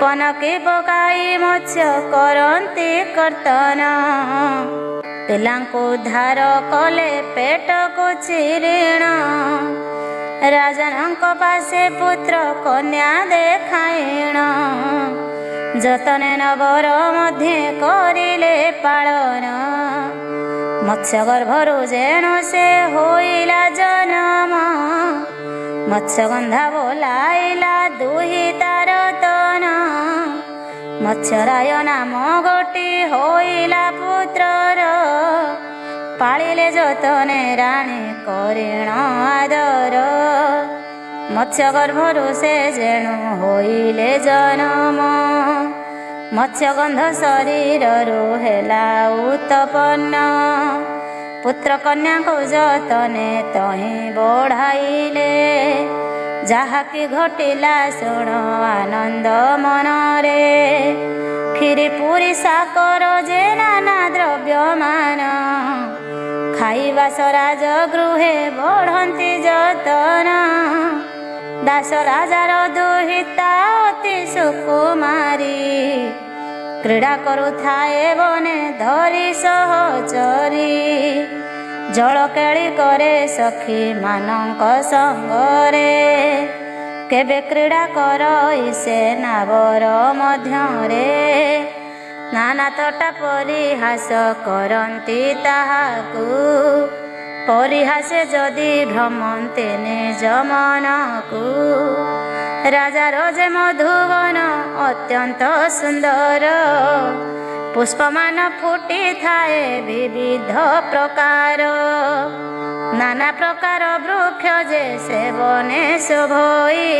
ପନକି ପକାଇ ମତ୍ସ୍ୟ କରନ୍ତି କର୍ତ୍ତନ। ପିଲାଙ୍କୁ ଉଦ୍ଧାର କଲେ ପେଟକୁ ଚିରିଣ। ରାଜନଙ୍କ ପାଶେ ପୁତ୍ର କନ୍ୟା ଦେଖାଇଣ। ଯତନେ ନଗର ମଧ୍ୟେ କରିଲେ ପାଳନ। ମତ୍ସ୍ୟ ଗର୍ଭରୁ ଯେଣୁ ସେ ହୋଇଲା ଜନମ। ମତ୍ସ୍ୟଗନ୍ଧା ବୋଲାଇଲା ଦୁହି ତାର ତନ। ମତ୍ସ୍ୟରାୟ ନାମ ଗୋଟି ହୋଇଲା ପୁତ୍ରର। ପାଳିଲେ ଯତନେ ରାଣୀ କରିଣ ଆଦର। ମତ୍ସ୍ୟ ଗର୍ଭରୁ ସେ ଯେଣୁ ହୋଇଲେ ଜନମ। ମତ୍ସ୍ୟଗନ୍ଧ ଶରୀରରୁ ହେଲା ଉତ୍ପନ୍ନ। ପୁତ୍ର କନ୍ୟାଙ୍କୁ ଯତନେ ତହିଁ ବଢ଼ାଇଲେ। ଯାହାକି ଘଟିଲା ଶୁଣ ଆନନ୍ଦ ମନରେ। କ୍ଷୀରି ପୁରୀ ସାକର ଯେ ନାନା ଦ୍ରବ୍ୟମାନ। ଖାଇବାସ ରାଜ ଗୃହେ ବଢ଼ନ୍ତି ଯତନ। ଦାସ ରାଜାର ଦୁହିତା ଅତି ସୁକୁମାରୀ। କ୍ରୀଡ଼ା କରୁଥାଏ ବନେ ଧରି ସହଚରୀ। ଜଳ କେଳି କରେ ସଖୀ ମାନଙ୍କ ସଙ୍ଗରେ। କେବେ କ୍ରୀଡ଼ା କରଇ ସେ ନାବର ମଧ୍ୟରେ। ନାନା ଥଟ୍ଟା ପରିହାସ କରନ୍ତି ତାହାକୁ। ପରିହାସେ ଯଦି ଭ୍ରମନ୍ତେ ନିଜ ମନକୁ। ରାଜାର ଯେ ମଧୁବନ ଅତ୍ୟନ୍ତ ସୁନ୍ଦର। ପୁଷ୍ପମାନ ଫୁଟିଥାଏ ବିବିଧ ପ୍ରକାର। ନାନା ପ୍ରକାର ବୃକ୍ଷ ଯେ ସେବନେ ଶୋଭଇ।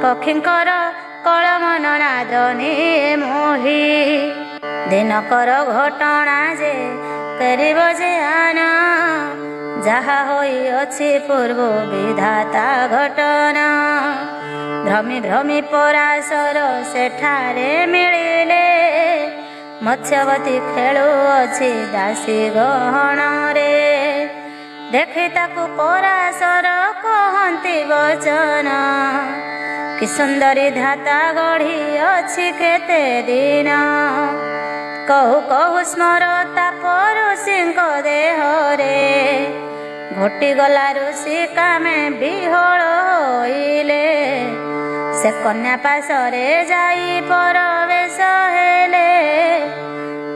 ପକ୍ଷୀଙ୍କର କଳମନ ନାଦ ନିଏ ମୋହି। ଦିନକର ଘଟଣା ଯେ କରିବ ଯେ ଆନ। ଯାହା ହୋଇଅଛି ପୂର୍ବ ବିଧାତା ଘଟଣା। ଭ୍ରମି ଭ୍ରମି ପରାଶର ସେଠାରେ ମିଳିଲେ, ମତ୍ସ୍ୟବତୀ ଖେଳୁଅଛି ଦାସୀ ଗହଣରେ। ଦେଖି ତାକୁ ପରାଶର କହନ୍ତି ବଚନ, କି ସୁନ୍ଦରୀ ଧାତା ଗଢ଼ିଅଛି କେତେ ଦିନ। କହୁ କହୁ ସ୍ମରତା ପରୁଷୀଙ୍କ ଦେହରେ, ଘଟିଗଲା ଋଷି କାମେ ବିହଳ ହୋଇଲେ। ସେ କନ୍ୟା ପାଶରେ ଯାଇ ପ୍ରବେଶ ହେଲେ,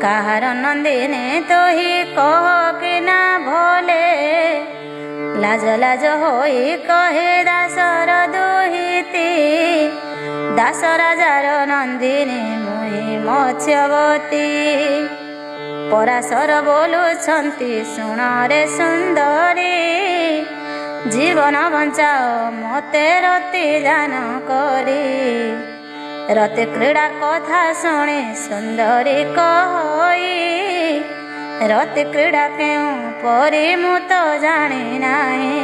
କାହାର ନନ୍ଦିନୀ ତୋହି କହ କି ନା ଭଲେ। ଲାଜ ଲାଜ ହୋଇ କହେ ଦାସର ଦୁହିତି, ଦାସ ରାଜାର ନନ୍ଦିନୀ ମୁହିଁ ମତ୍ସ୍ୟବତୀ। ପରାଶର ବୋଲୁଛନ୍ତି ଶୁଣରେ ସୁନ୍ଦରୀ, ଜୀବନ ବଞ୍ଚାଅ ମୋତେ ରତି ଦାନ କରି। ରତି କ୍ରୀଡ଼ା କଥା ଶୁଣି ସୁନ୍ଦରୀ କହି, ରତି କ୍ରୀଡ଼ା କେଉଁ ପରି ମୁଁ ତ ଜାଣି ନାହିଁ।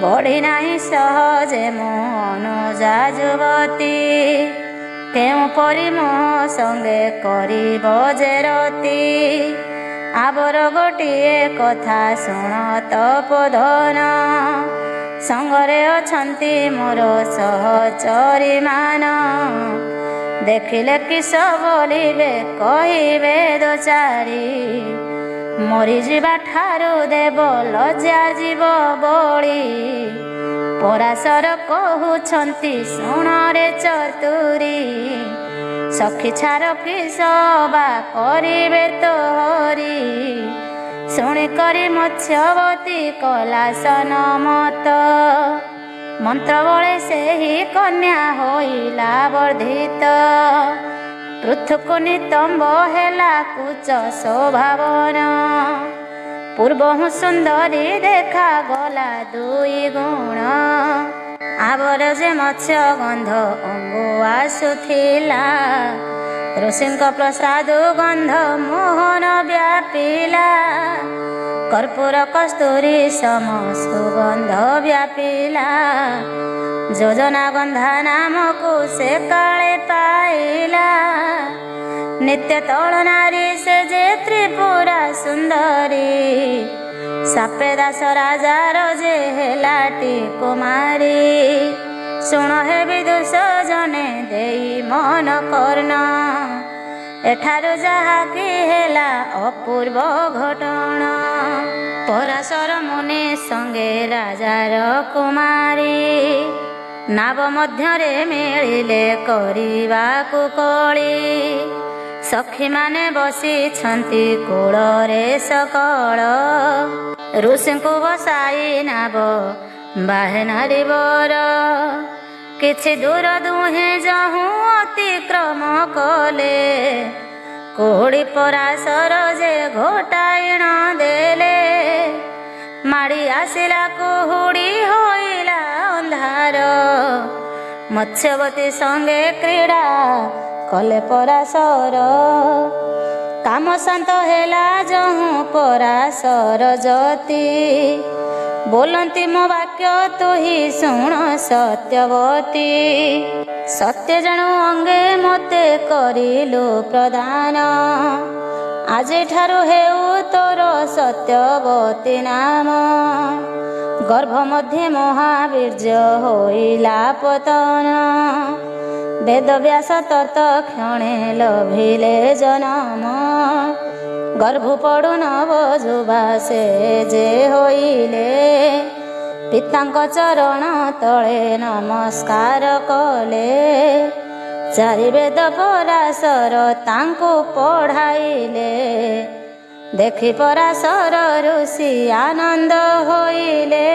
ବଢ଼ି ନାହିଁ ସହଜେ ମୋ ଅନୁଜା ଯୁବତୀ, କେଉଁ ପରି ମୋ ସଙ୍ଗେ କରିବ ଯେ ରତି। ଆବର ଗୋଟିଏ କଥା ଶୁଣ ତପୋଧନ, ସଙ୍ଗରେ ଅଛନ୍ତି ମୋର ସହଚରୀ ମାନ। ଦେଖିଲେ କିସ ବୋଲିବେ କହିବେ ଦୋଚାରୀ, ମରିଯିବା ଠାରୁ ଦେବ ଲଜ୍ଜା ଯିବ ବଳି। ପରାଶର କହୁଛନ୍ତି ଶୁଣରେ ଚତୁରୀ, ସଖୀ ଛାର କିସ ବା କରିବେ ତୋହରି। ଶୁଣି କରି ମତ୍ସ୍ୟବତୀ କଲା ସନମତ, ମନ୍ତ୍ର ବଳେ ସେହି କନ୍ୟା ହୋଇଲା ବର୍ଦ୍ଧିତ। ପୃଥୁକୁ ନିତମ୍ବ ହେଲା କୁଚ ସ୍ୱଭାବନ, ପୂର୍ବହୁ ସୁନ୍ଦରୀ ଦେଖାଗଲା ଦୁଇ ଗୁଣ। ଆବର ଯେ ମତ୍ସ୍ୟ ଗନ୍ଧ ଅଙ୍ଗୁ ଆସୁଥିଲା, ଋଷିଙ୍କ ପ୍ରସାଦ ଗନ୍ଧ ମୋହନ ବ୍ୟାପିଲା। କର୍ପୂର କସ୍ତୁରୀ ସମ ସୁଗନ୍ଧ ବ୍ୟାପିଲା, ଯୋଜନା ଗନ୍ଧା ନାମକୁ ସେ କାଳେ ପାଇଲା। ନିତ୍ୟ ତଳ ନାରୀ ସେ ଯେ ତ୍ରିପୁରା ସୁନ୍ଦରୀ, ସାପେ ଦାସ ରାଜାର ଯେ ହେଲାଟି କୁମାରୀ। ଶୁଣ ହେ ବିଦୁଷ ଜନେ ଦେଇ ମନ କର୍ଣ୍ଣ, ଏଠାରୁ ଯାହାକି ହେଲା ଅପୂର୍ବ ଘଟଣା। ପରାଶର ମୁନି ସଙ୍ଗେ ରାଜାର କୁମାରୀ, ନାବ ମଧ୍ୟରେ ମିଳିଲେ କରିବାକୁ କଳି। ସଖୀମାନେ ବସିଛନ୍ତି କୂଳରେ ସକଳ, ଋଷିଙ୍କୁ ବସାଇ ନାବ ବାହେ ନାରୀ ବର। କିଛି ଦୂର ଦୁହେଁ ଯହୁଁ ଅତିକ୍ରମ କଲେ, କୁହୁଡ଼ି ପରାଶର ଯେ ଘୋଟାଇଣ ଦେଲେ। ମାଡ଼ି ଆସିଲା କୁହୁଡ଼ି ହୋଇଲା ଅନ୍ଧାର, ମତ୍ସ୍ୟବତୀ ସଙ୍ଗେ କ୍ରୀଡ଼ା କଲେ ପରାଶର। କାମ ଶାନ୍ତ ହେଲା ଯହୁଁ ପରାଶର ଯତି, ବୋଲନ୍ତି ମୋ ବାକ୍ୟ ତୁହି ଶୁଣ ସତ୍ୟବତୀ। ସତ୍ୟ ଜାଣୁ ଅଙ୍ଗେ ମୋତେ କରିଲୁ ପ୍ରଦାନ, ଆଜିଠାରୁ ହେଉ ତୋର ସତ୍ୟବତୀ ନାମ। ଗର୍ଭ ମଧ୍ୟରେ ମହାବୀର୍ଯ୍ୟ ହୋଇଲା ପତନ, ବେଦବ୍ୟାସ ତତକ୍ଷଣେ ଲଭିଲେ ଜନମ। ଗର୍ଭ ପଡ଼ୁ ନବ ଯୁବା ସେ ଯେ ହୋଇଲେ, ପିତାଙ୍କ ଚରଣ ତଳେ ନମସ୍କାର କଲେ। ଚାରି ବେଦ ପରାଶର ତାଙ୍କୁ ପଢ଼ାଇଲେ, ଦେଖି ପରାଶର ଋଷି ଆନନ୍ଦ ହୋଇଲେ।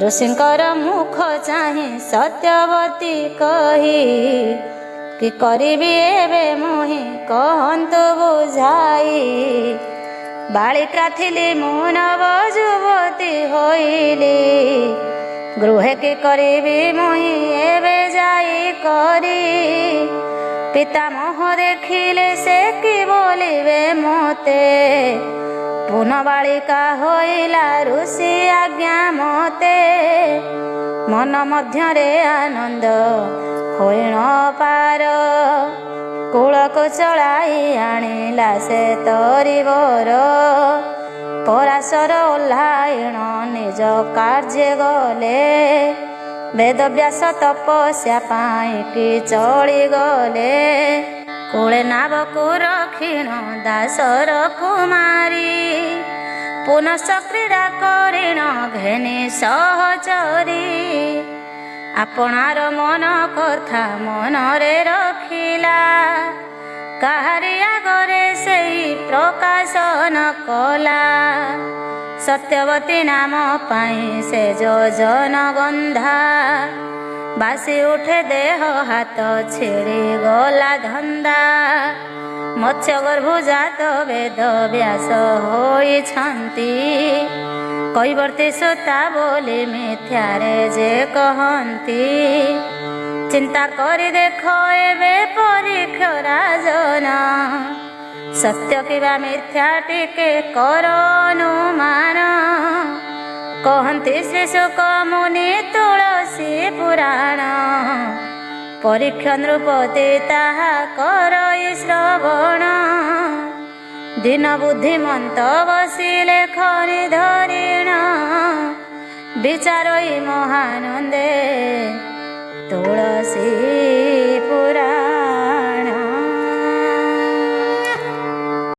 ଋଷିଙ୍କର ମୁଖ ଚାହିଁ ସତ୍ୟବତୀ କହି, କି କରିବି ଏବେ ମୁହିଁ କହନ୍ତୁ ବୁଝାଇ। ବାଳିକା ଥିଲି ମୁଁ ନବ ଯୁବତୀ ହୋଇଲି, ଗୃହେ କି କରିବି ମୁହିଁ ଏବେ ଯାଇ କରି। ପିତାମହ ଦେଖିଲେ ସେ କି ବୋଲିବେ ମୋତେ, ପୁନବାଳିକା ହୋଇଲା ଋଷି ଆଜ୍ଞା ମତେ ମନ ମଧ୍ୟରେ ଆନନ୍ଦ ହୋଇଣ ପାର କୂଳକୁ ଚଳାଇ ଆଣିଲା ସେ ତରିବର ପରାଶର ଓହ୍ଲାଇଣ ନିଜ କାର୍ଯ୍ୟ ଗଲେ ବେଦବ୍ୟାସ ତପସ୍ୟା ପାଇଁକି ଚଳିଗଲେ କୂଳେ ନାବକୁ ରଖିଣ ଦାସର କୁମାରୀ ପୁନଶ୍ଚ କ୍ରୀଡ଼ା କରିଣ ଘେନି ସହଚରୀ ଆପଣାର ମନ କଥା ମନରେ ରଖିଲା କାହାରି ଆଗରେ ସେଇ ପ୍ରକାଶ ନ କଲା ସତ୍ୟବତୀ ନାମ ପାଇଁ ସେ ଯୋଜନ ବନ୍ଧା ବାସି ଉଠେ ଦେହ ହାତ ଛିଡ଼ିଗଲା ଧନ୍ଦା ମତ୍ସ୍ୟ ଗର୍ଭଜାତ ବେଦ ବ୍ୟାସ ହୋଇଛନ୍ତି କୈବର୍ତ୍ତୀ ସୂତା ବୋଲି ମିଥ୍ୟାରେ ଯେ କହନ୍ତି ଚିନ୍ତା କରି ଦେଖ ଏବେ ପରୀକ୍ଷ ରାଜନ ସତ୍ୟ କିବା ମିଥ୍ୟା ଟିକେ କର ଅନୁମାନ କହନ୍ତି ଶ୍ରୀ ଶୁକ ମୁନି ତୁଳସୀ ପୁରାଣ ପରୀକ୍ଷ ନୃପତି ତାହା କରଇ ଶ୍ରବଣ ଦିନ ବୁଦ୍ଧିମନ୍ତ ବସିଲେ ଖଣି ଧରିଣ ବିଚାରଇ ମହାନନ୍ଦେ ତୁଳସୀ